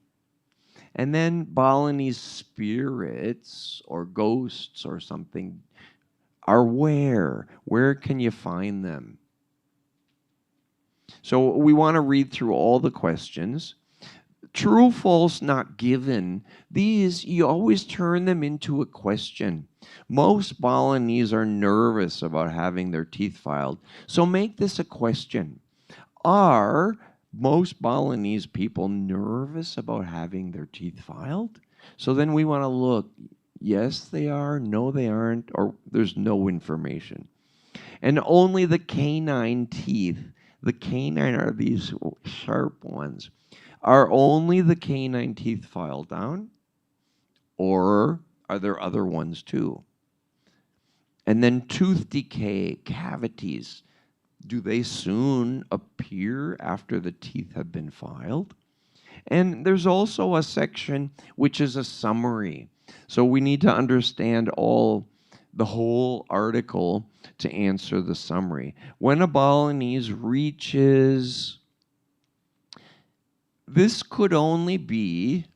And then Balinese spirits or ghosts or something are where? Where can you find them? So we want to read through all the questions. True, false, not given. These, you always turn them into a question. Most Balinese are nervous about having their teeth filed. So make this a question. Are most Balinese people nervous about having their teeth filed? So then we want to look. Yes, they are. No, they aren't. Or there's no information. And only the canine teeth, the canine are these sharp ones, are only the canine teeth filed down? Or are there other ones too? And then tooth decay, cavities. Do they soon appear after the teeth have been filed? And there's also a section which is a summary. So we need to understand the whole article to answer the summary. When a Balinese reaches, this could only be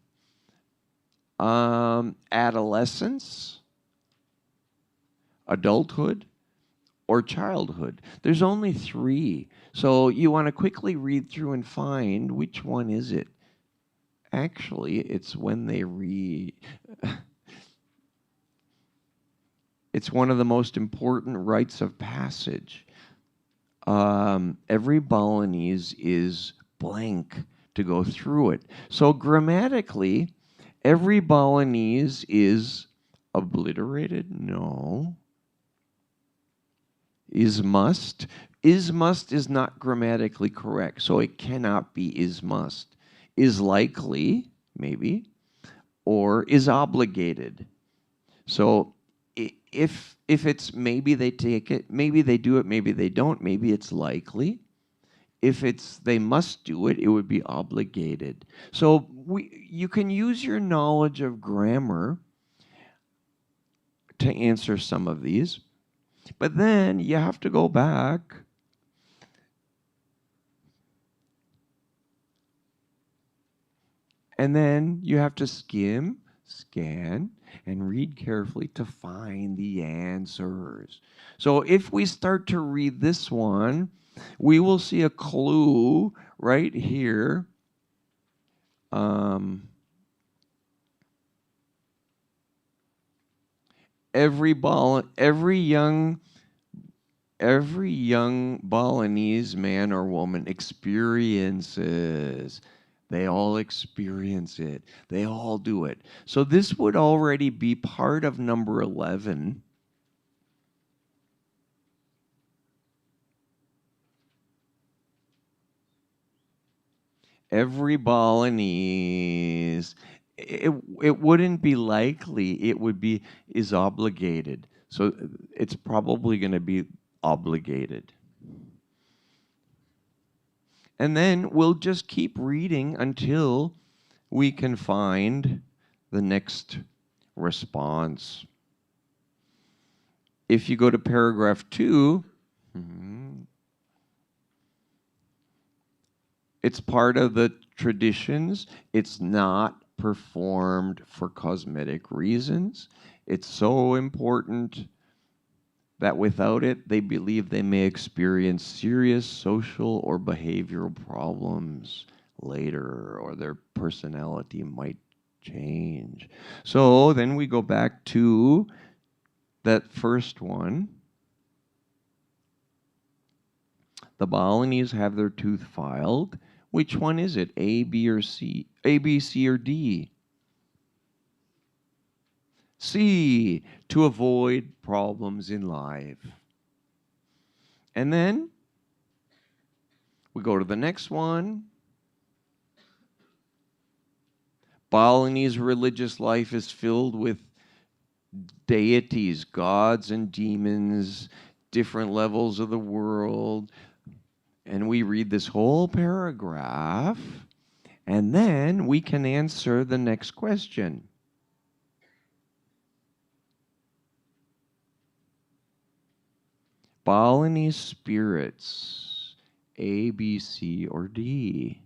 adolescence, adulthood, or childhood. There's only 3. So you want to quickly read through and find which one is it. Actually, it's when they it's one of the most important rites of passage. Every Balinese is blank to go through it. So grammatically, every Balinese is obliterated? No. Is must? Is must is not grammatically correct, so it cannot be is must. Is likely, maybe, or is obligated. So if it's maybe they take it, maybe they do it, maybe they don't, maybe it's likely. If it's they must do it, it would be obligated. So you can use your knowledge of grammar to answer some of these. But then you have to go back and then you have to skim, scan, and read carefully to find the answers. So if we start to read this one, we will see a clue right here. Every young Balinese man or woman experiences. They all experience it. They all do it. So this would already be part of number 11. Every Balinese, it wouldn't be likely, it would be is obligated. So it's probably going to be obligated. And then we'll just keep reading until we can find the next response. If you go to paragraph 2, it's part of the traditions. It's not performed for cosmetic reasons. It's so important that without it, they believe they may experience serious social or behavioral problems later, or their personality might change. So then we go back to that first one. The Balinese have their tooth filed. Which one is it? A, B, or C? A, B, C, or D? C, to avoid problems in life. And then we go to the next one. Balinese religious life is filled with deities, gods and demons, different levels of the world. And we read this whole paragraph, and then we can answer the next question. Balinese spirits, A, B, C, or D?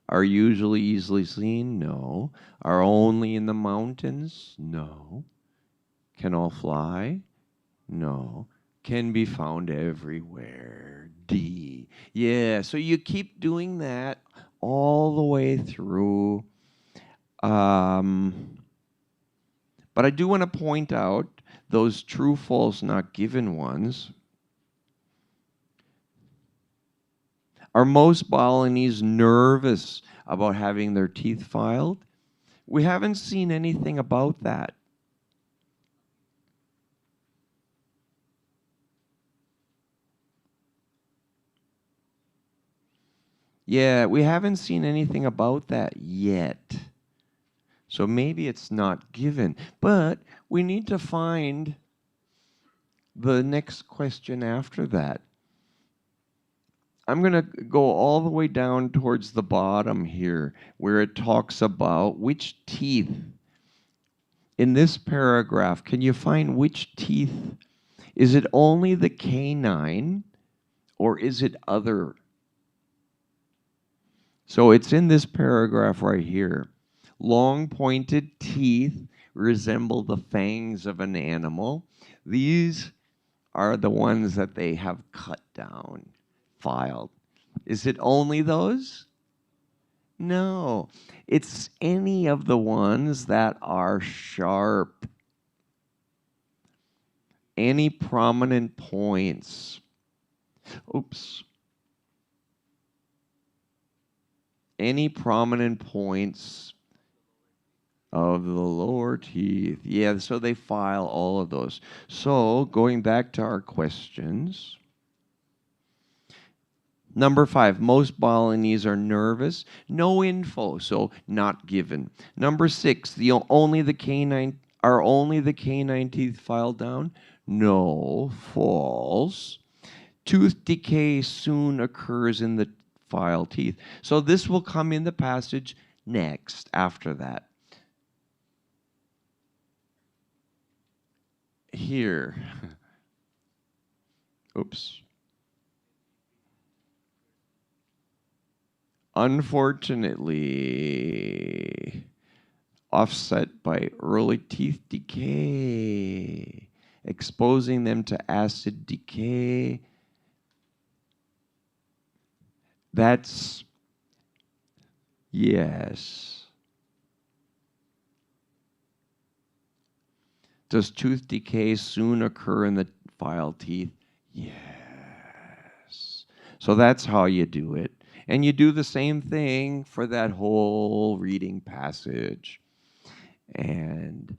Are usually easily seen? No. Are only in the mountains? No. Can all fly? No. Can be found everywhere. D. Yeah, so you keep doing that all the way through. But I do want to point out those true, false, not given ones. Are most Balinese nervous about having their teeth filed? We haven't seen anything about that. Yeah, we haven't seen anything about that yet. So maybe it's not given. But we need to find the next question after that. I'm going to go all the way down towards the bottom here, where it talks about which teeth. In this paragraph, can you find which teeth? Is it only the canine, or is it other? So it's in this paragraph right here. Long pointed teeth resemble the fangs of an animal. These are the ones that they have cut down, filed. Is it only those? No. It's any of the ones that are sharp. Any prominent points. Oops. Any prominent points of the lower teeth. Yeah, so they file all of those. So going back to our questions. Number 5, most Balinese are nervous. No info, so not given. Number 6, only the canine teeth filed down? No, false. Tooth decay soon occurs in the filed teeth. So this will come in the passage next, after that. Here. Oops. Unfortunately, offset by early teeth decay, exposing them to acid decay. That's, yes. Does tooth decay soon occur in the filed teeth? Yes. So that's how you do it. And you do the same thing for that whole reading passage. And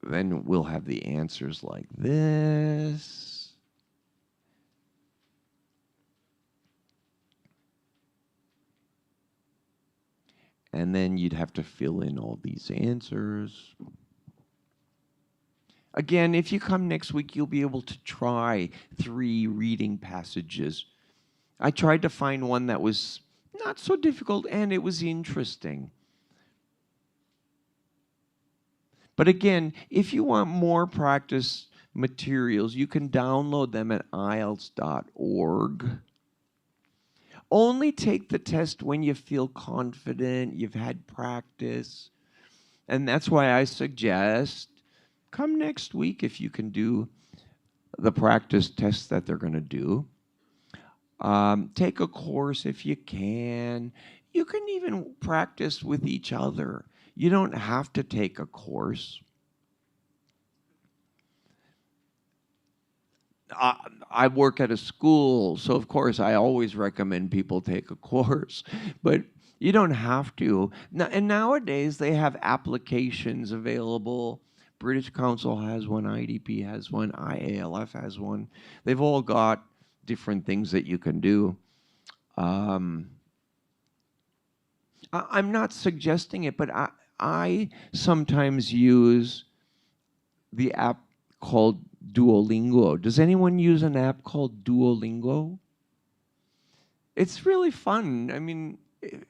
then we'll have the answers like this. And then you'd have to fill in all these answers. Again, if you come next week, you'll be able to try 3 reading passages. I tried to find one that was not so difficult, and it was interesting. But again, if you want more practice materials, you can download them at IELTS.org. Only take the test when you feel confident, you've had practice. And that's why I suggest come next week if you can do the practice tests that they're going to do. Take a course if you can. You can even practice with each other. You don't have to take a course. I work at a school, so of course I always recommend people take a course, but you don't have to. And nowadays they have applications available. British Council has one, IDP has one, IALF has one. They've all got different things that you can do. I'm not suggesting it, but I sometimes use the app called Duolingo. Does anyone use an app called Duolingo? It's really fun. I mean,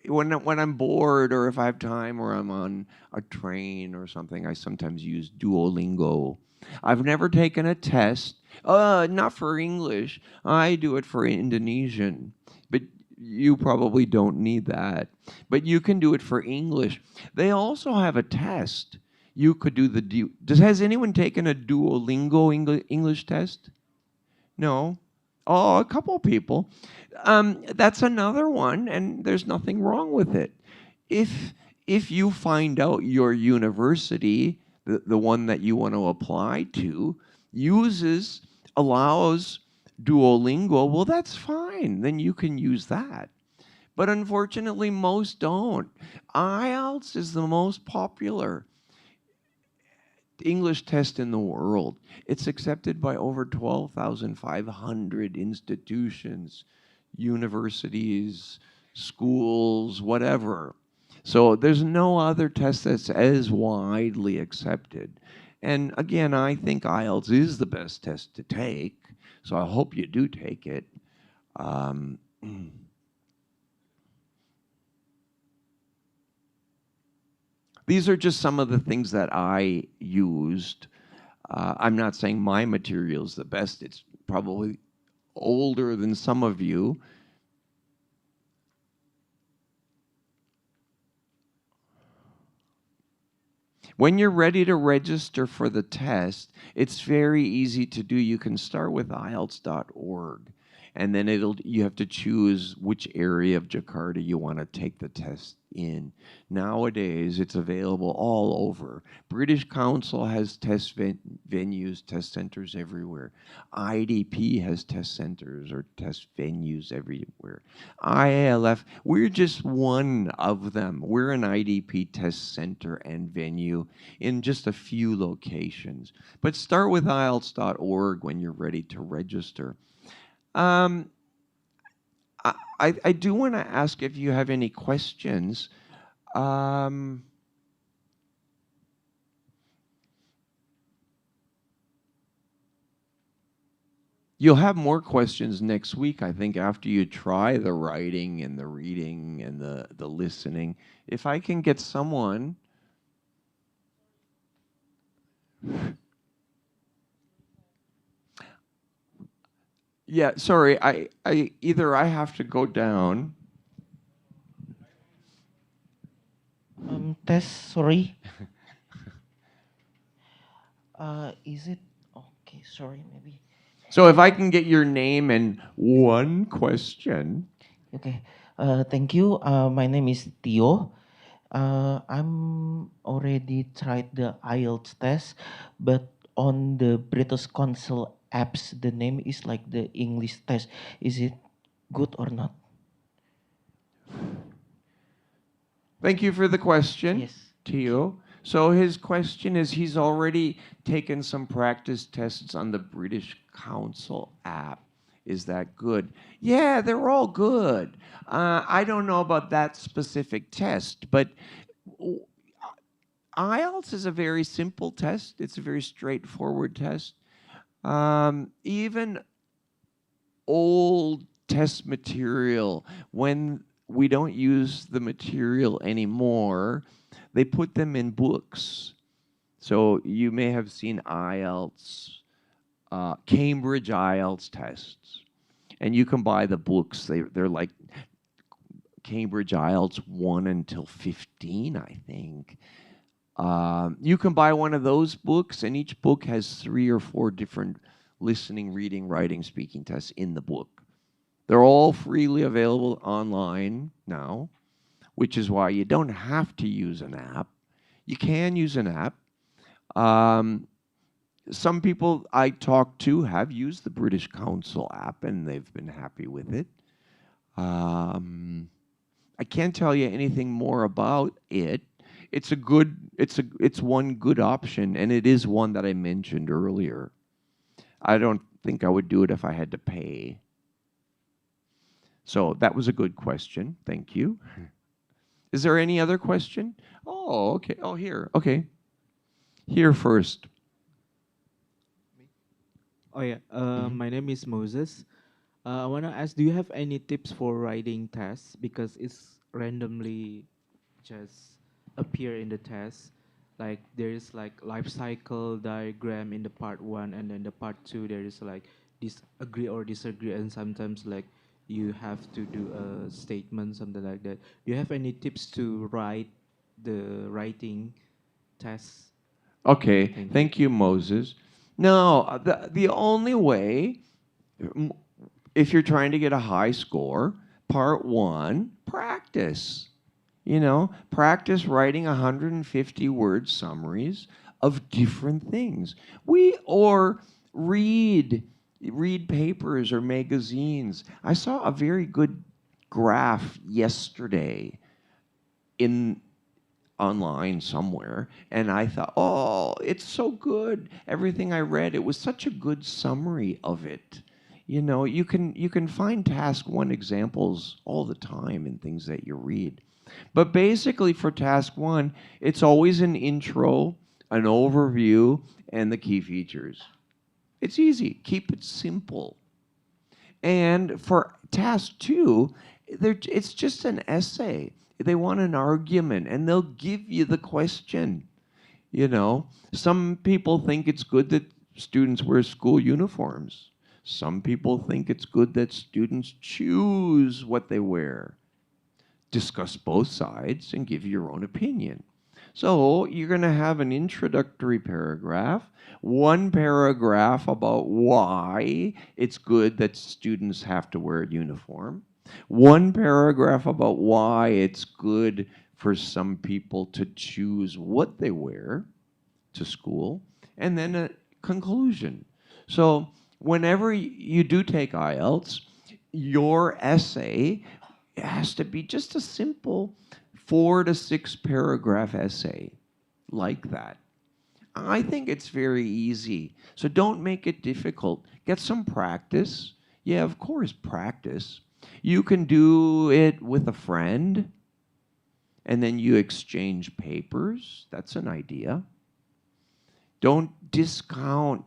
when I'm bored or if I have time or I'm on a train or something, I sometimes use Duolingo. I've never taken a test, not for English. I do it for Indonesian, but you probably don't need that. But you can do it for English. They also have a test. You could do the has anyone taken a Duolingo English test? No? Oh, a couple people. That's another one, and there's nothing wrong with it. If you find out your university, the one that you want to apply to, allows Duolingo, well, that's fine. Then you can use that. But unfortunately, most don't. IELTS is the most popular English test in the world. It's accepted by over 12,500 institutions, universities, schools, whatever. So there's no other test that's as widely accepted. And again, I think IELTS is the best test to take, so I hope you do take it. These are just some of the things that I used. I'm not saying my material is the best. It's probably older than some of you. When you're ready to register for the test, it's very easy to do. You can start with IELTS.org, and then you have to choose which area of Jakarta you want to take the test in. Nowadays, it's available all over. British Council has test venues, test centers everywhere. IDP has test centers or test venues everywhere. IALF, we're just one of them. We're an IDP test center and venue in just a few locations. But start with IELTS.org when you're ready to register. I do want to ask if you have any questions. You'll have more questions next week, I think, after you try the writing and the reading and the listening. If I can get someone... Yeah, sorry, I either I have to go down. Test, sorry. Is it okay? Sorry, maybe. So if I can get your name and one question. Okay. Thank you. My name is Tio. I'm already tried the IELTS test, but on the British Council apps, the name is like the English test. Is it good or not? Thank you for the question, Yes. Tio. So his question is, he's already taken some practice tests on the British Council app. Is that good? Yeah, they're all good. I don't know about that specific test, but IELTS is a very simple test. It's a very straightforward test. Even old test material, when we don't use the material anymore. They put them in books. So you may have seen IELTS, Cambridge IELTS tests, and you can buy the books. They're like Cambridge IELTS 1 until 15, I think. You can buy one of those books, and each book has 3 or 4 different listening, reading, writing, speaking tests in the book. They're all freely available online now, which is why you don't have to use an app. You can use an app. Some people I talk to have used the British Council app, and they've been happy with it. I can't tell you anything more about it. It's one good option, and it is one that I mentioned earlier. I don't think I would do it if I had to pay. So that was a good question. Thank you. Is there any other question? Oh, okay. Oh, here. Okay. Here first. Oh yeah, my name is Moses. I wanna ask, do you have any tips for writing tests? Because it's randomly just appear in the test. Like there is like life cycle diagram in the part 1, and then the part 2 there is like agree or disagree, and sometimes like you have to do a statement, something like that. Do you have any tips to write the writing test? Okay. Thank you, Moses. No, the only way, if you're trying to get a high score, part 1, practice. You know, practice writing 150-word summaries of different things. Or read papers or magazines. I saw a very good graph yesterday online somewhere, and I thought, oh, it's so good. Everything I read, it was such a good summary of it. You know, you can find task 1 examples all the time in things that you read. But basically for task 1, it's always an intro, an overview, and the key features. It's easy. Keep it simple. And for task 2, it's just an essay. They want an argument, and they'll give you the question. You know, some people think it's good that students wear school uniforms. Some people think it's good that students choose what they wear. Discuss both sides and give your own opinion. So you're going to have an introductory paragraph, 1 paragraph about why it's good that students have to wear a uniform, 1 paragraph about why it's good for some people to choose what they wear to school, and then a conclusion. So whenever you do take IELTS, your essay has to be just a simple 4 to 6 paragraph essay like that. I think it's very easy. So don't make it difficult. Get some practice. Yeah, of course, practice. You can do it with a friend, and then you exchange papers. That's an idea. Don't discount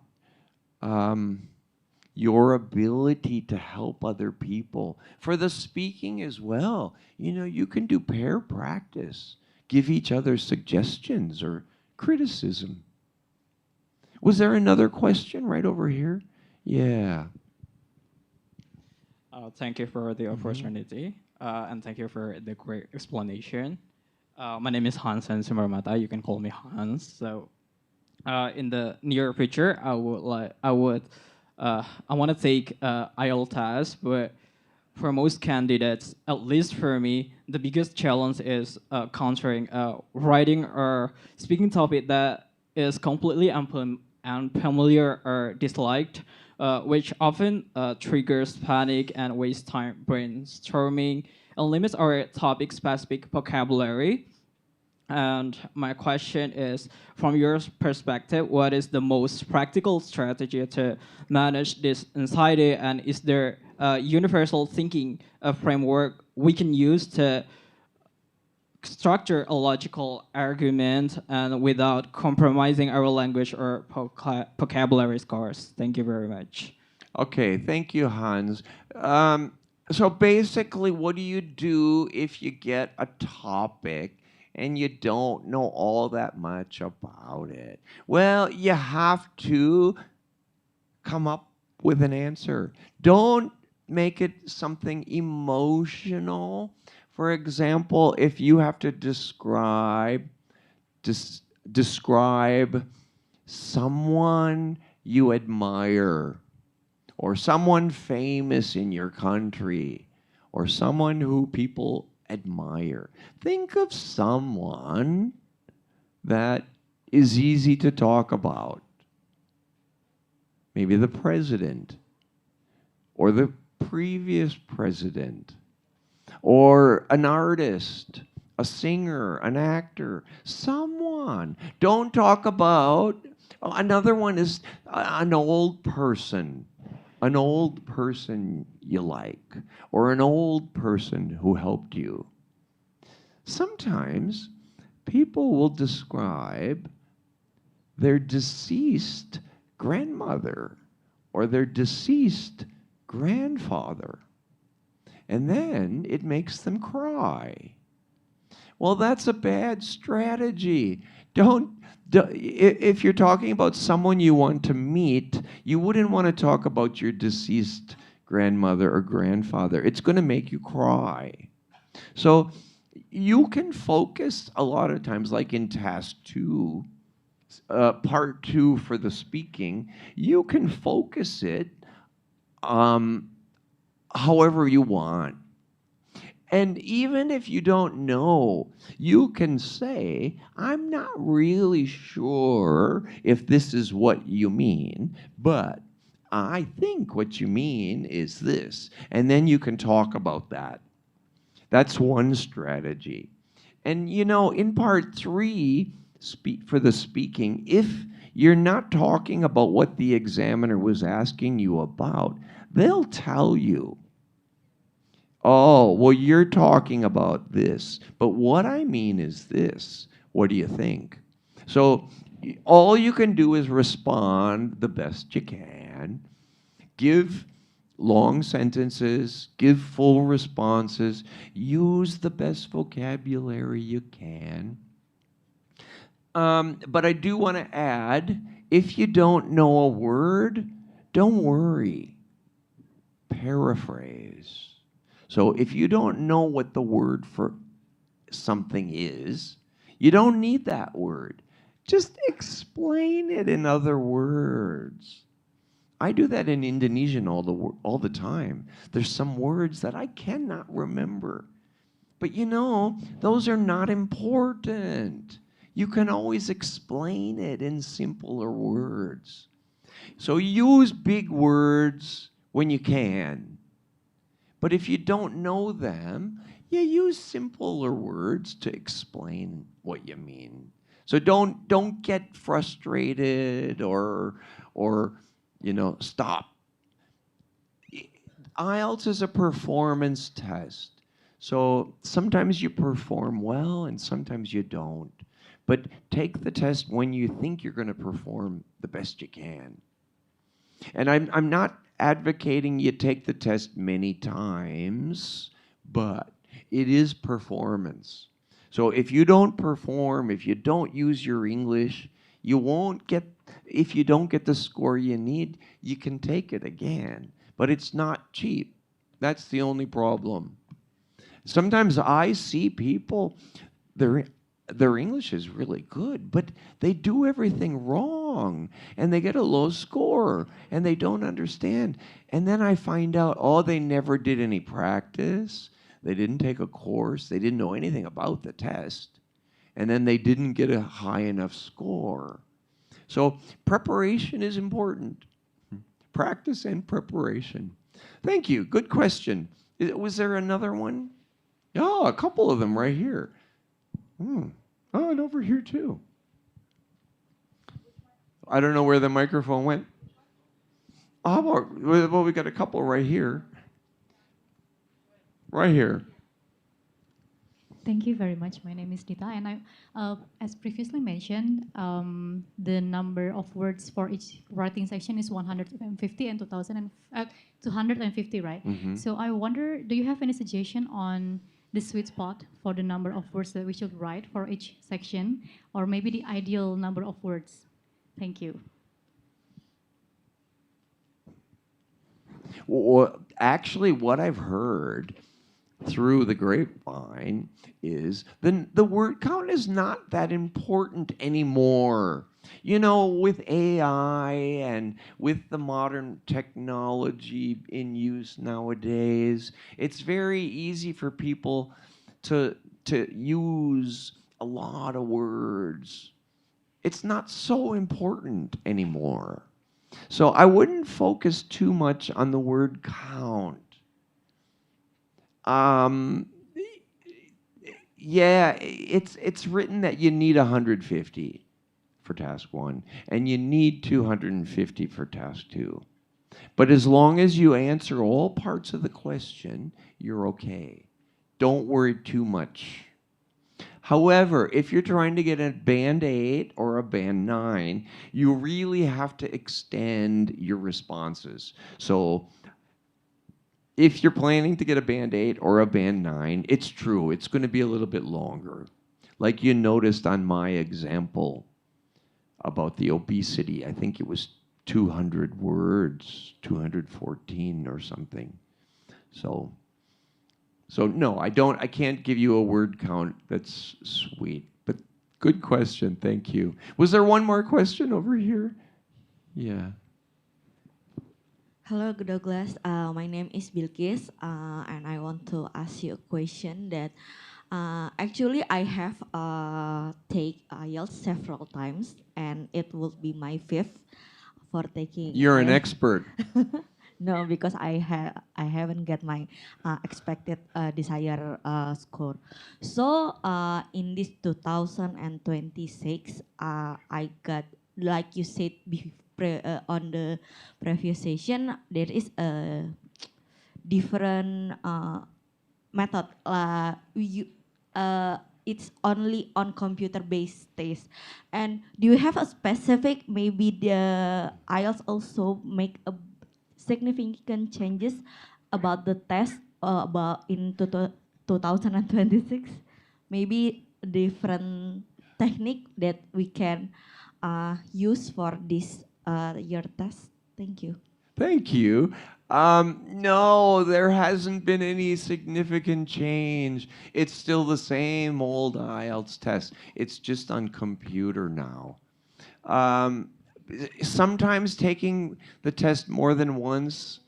your ability to help other people. For the speaking as well, you know, you can do pair practice. Give each other suggestions or criticism. Was there another question right over here? Yeah. Thank you for the opportunity, and thank you for the great explanation. My name is Hans Sumarmata. You can call me Hans. So, in the near future, I want to take IELTS test, but for most candidates, at least for me, the biggest challenge is countering writing or speaking topic that is completely unfamiliar or disliked, which often triggers panic and waste time brainstorming and limits our topic-specific vocabulary. And my question is, from your perspective, what is the most practical strategy to manage this anxiety, and is there a universal thinking framework we can use to structure a logical argument and without compromising our language or vocabulary scores? Thank you very much. Okay, thank you, Hans. So basically, what do you do if you get a topic and you don't know all that much about it? Well, you have to come up with an answer. Don't make it something emotional. For example, if you have to describe someone you admire, or someone famous in your country, or someone who people admire. Think of someone that is easy to talk about. Maybe the president, or the previous president, or an artist, a singer, an actor, someone. Don't talk about, another one is an old person you like, or an old person who helped you. Sometimes people will describe their deceased grandmother or their deceased grandfather, and then it makes them cry. Well, that's a bad strategy. If you're talking about someone you want to meet, you wouldn't want to talk about your deceased grandmother or grandfather. It's going to make you cry. So you can focus a lot of times, like in task 2, part 2 for the speaking, you can focus it however you want. And even if you don't know, you can say, I'm not really sure if this is what you mean, but I think what you mean is this. And then you can talk about that. That's one strategy. And you know, in part 3, for the speaking, if you're not talking about what the examiner was asking you about, they'll tell you. Oh, well, you're talking about this, but what I mean is this. What do you think? So all you can do is respond the best you can, give long sentences, give full responses, use the best vocabulary you can. But I do want to add, if you don't know a word, don't worry. Paraphrase. So if you don't know what the word for something is, you don't need that word. Just explain it in other words. I do that in Indonesian all the time. There's some words that I cannot remember. But you know, those are not important. You can always explain it in simpler words. So use big words when you can. But if you don't know them, you use simpler words to explain what you mean. So don't get frustrated or you know, stop. IELTS is a performance test. So sometimes you perform well and sometimes you don't. But take the test when you think you're going to perform the best you can. And I'm not advocating you take the test many times, but it is performance. So if you don't perform, if you don't use your English, you won't get, if you don't get the score you need, you can take it again. But it's not cheap. That's the only problem. Sometimes I see people, their English is really good, but they do everything wrong and they get a low score and they don't understand. And then I find out, oh, they never did any practice. They didn't take a course. They didn't know anything about the test. And then they didn't get a high enough score. So preparation is important. Practice and preparation. Thank you. Good question. Was there another one? Oh, a couple of them right here. Oh, and over here too. I don't know where the microphone went. Oh, well, we got a couple right here. Right here. Thank you very much. My name is Dita, and as previously mentioned, the number of words for each writing section is 150 and 250, right? Mhm. So I wonder, do you have any suggestion on the sweet spot for the number of words that we should write for each section, or maybe the ideal number of words? Thank you. Well, actually, what I've heard through the grapevine is the word count is not that important anymore. You know, with AI and with the modern technology in use nowadays, it's very easy for people to use a lot of words. It's not so important anymore. So I wouldn't focus too much on the word count. Um, yeah, it's written that you need 150 for task 1 and you need 250 for task 2. But as long as you answer all parts of the question, you're okay. Don't worry too much. However, if you're trying to get a band 8 or a band 9, you really have to extend your responses. So if you're planning to get a band 8 or a band 9, it's true, it's going to be a little bit longer. Like you noticed on my example about the obesity, I think it was 200 words, 214 or something. So no, I can't give you a word count that's sweet. But good question, thank you. Was there one more question over here? Yeah. Hello, Douglas. My name is Bilkis, and I want to ask you a question that actually I have take IELTS several times, and it will be my fifth for taking. You're an IELTS. expert. No, because I haven't get my expected desired score. So in this 2026, I got, like you said on the previous session, there is a different method. It's only on computer-based test. And do you have a specific, maybe the IELTS also make a significant changes about the test about in 2026? Maybe different technique that we can use for this year test. Thank you. Thank you. No, there hasn't been any significant change. It's still the same old IELTS test. It's just on computer now. Sometimes taking the test more than once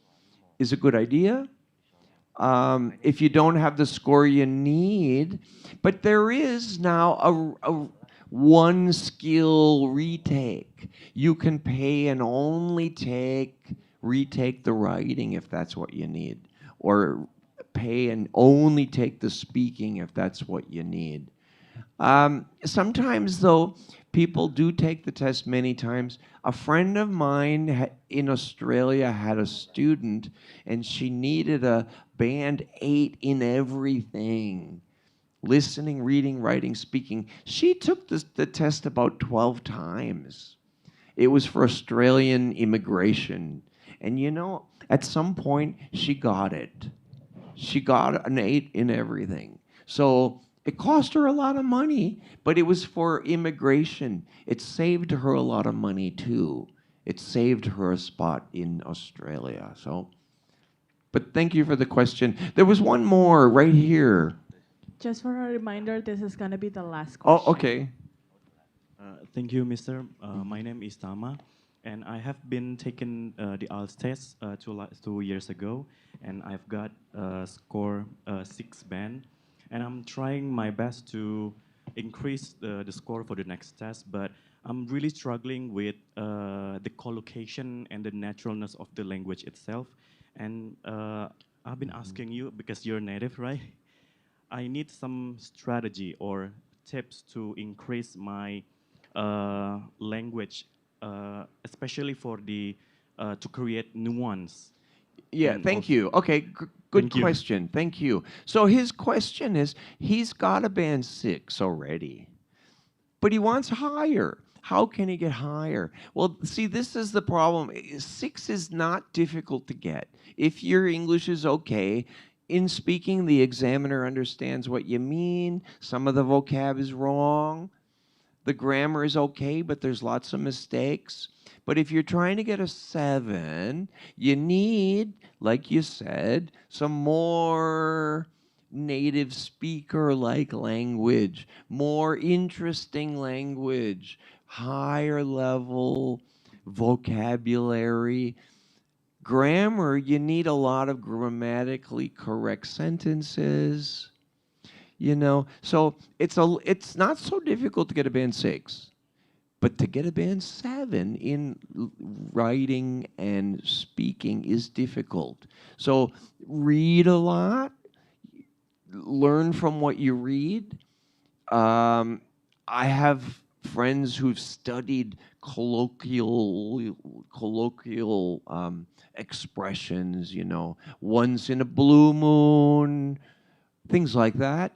is a good idea. If you don't have the score you need, but there is now a one skill retake. You can pay and only retake the writing if that's what you need, or pay and only take the speaking if that's what you need. Sometimes, though, people do take the test many times. A friend of mine in Australia had a student, and she needed a band 8 in everything. Listening, reading, writing, speaking. She took the test about 12 times. It was for Australian immigration. And you know, at some point, she got it. She got an 8 in everything. So it cost her a lot of money, but it was for immigration. It saved her a lot of money too. It saved her a spot in Australia. So, but thank you for the question. There was one more right here. Just for a reminder, this is going to be the last Oh, question. okay. Thank you, Mr. My name is Tama, and I have been taking the IELTS test 2 years ago, and I've got score 6 band, and I'm trying my best to increase the score for the next test, but I'm really struggling with the collocation and the naturalness of the language itself, and I've been asking you, because you're native, right? I need some strategy or tips to increase my language, especially for the to create nuance. Yeah, And thank also- you. Okay, good Thank you. question. Thank you. So his question is, he's got a band 6 already, but he wants higher. How can he get higher? Well, see, this is the problem. 6 is not difficult to get. If your English is okay, in speaking, the examiner understands what you mean. Some of the vocab is wrong. The grammar is okay, but there's lots of mistakes. But if you're trying to get a 7, you need, like you said, some more native speaker like language, more interesting language, higher level vocabulary. Grammar, you need a lot of grammatically correct sentences. You know, so it's not so difficult to get a band 6, but to get a band 7 in writing and speaking is difficult. So read a lot, learn from what you read. I have friends who've studied colloquial expressions. You know, once in a blue moon, things like that.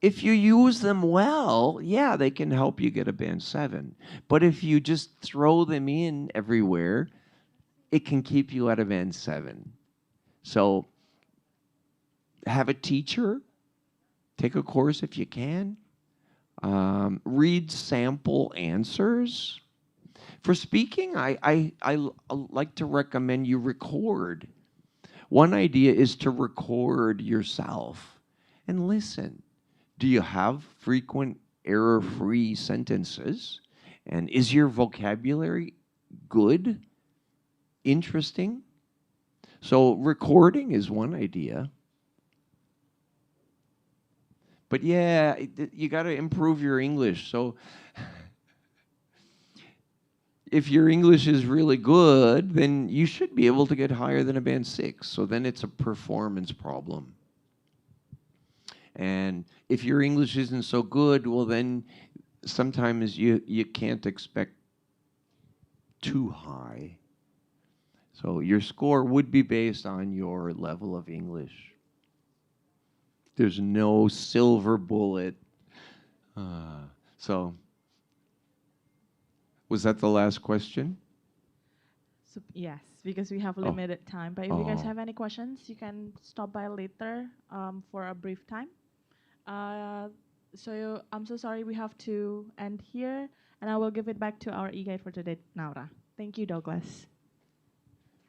If you use them well, yeah, they can help you get a band 7. But if you just throw them in everywhere, it can keep you at a band 7. So have a teacher, take a course if you can, read sample answers. For speaking, I like to recommend you record. One idea is to record yourself and listen. Do you have frequent error-free sentences? And is your vocabulary good? Interesting? So recording is one idea. But yeah, you got to improve your English. So if your English is really good, then you should be able to get higher than a band 6. So then it's a performance problem. And if your English isn't so good, well, then sometimes you can't expect too high. So your score would be based on your level of English. There's no silver bullet. So, was that the last question? So, yes, because we have limited time. But if you guys have any questions, you can stop by later for a brief time. So I'm so sorry we have to end here, and I will give it back to our e-guide for today, Naura. Thank you, Douglas.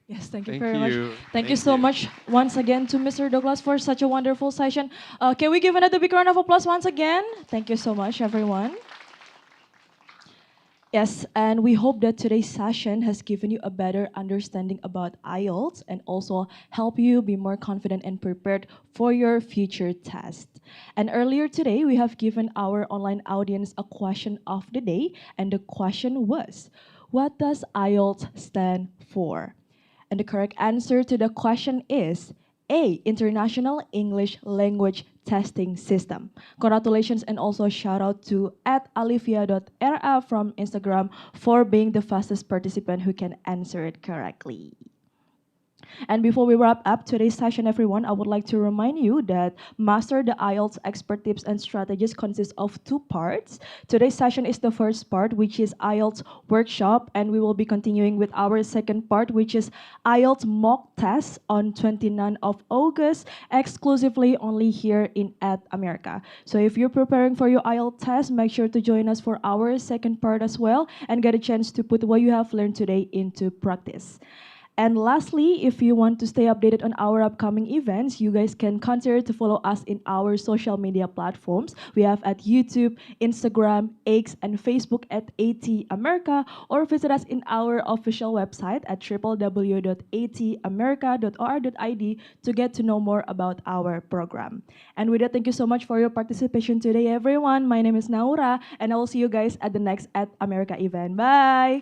Yes, thank you very much. Thank you so much once again to Mr. Douglas for such a wonderful session. Can we give another big round of applause once again? Thank you so much, everyone. Yes, and we hope that today's session has given you a better understanding about IELTS and also help you be more confident and prepared for your future test. And earlier today, we have given our online audience a question of the day, and the question was, what does IELTS stand for? And the correct answer to the question is A, International English Language Testing System. Congratulations and also shout out to @alivia.ra from Instagram for being the fastest participant who can answer it correctly. And before we wrap up today's session, everyone, I would like to remind you that Master the IELTS expert tips and strategies consists of 2 parts. Today's session is the first part, which is IELTS workshop, and we will be continuing with our second part, which is IELTS mock test on 29th of August, exclusively only here in America. So if you're preparing for your IELTS test, make sure to join us for our second part as well and get a chance to put what you have learned today into practice. And lastly, if you want to stay updated on our upcoming events, you guys can consider to follow us in our social media platforms. We have at YouTube, Instagram, X, and Facebook at AT America, or visit us in our official website at www.atamerica.or.id to get to know more about our program. And with that, thank you so much for your participation today, everyone. My name is Naura, and I will see you guys at the next America event. Bye!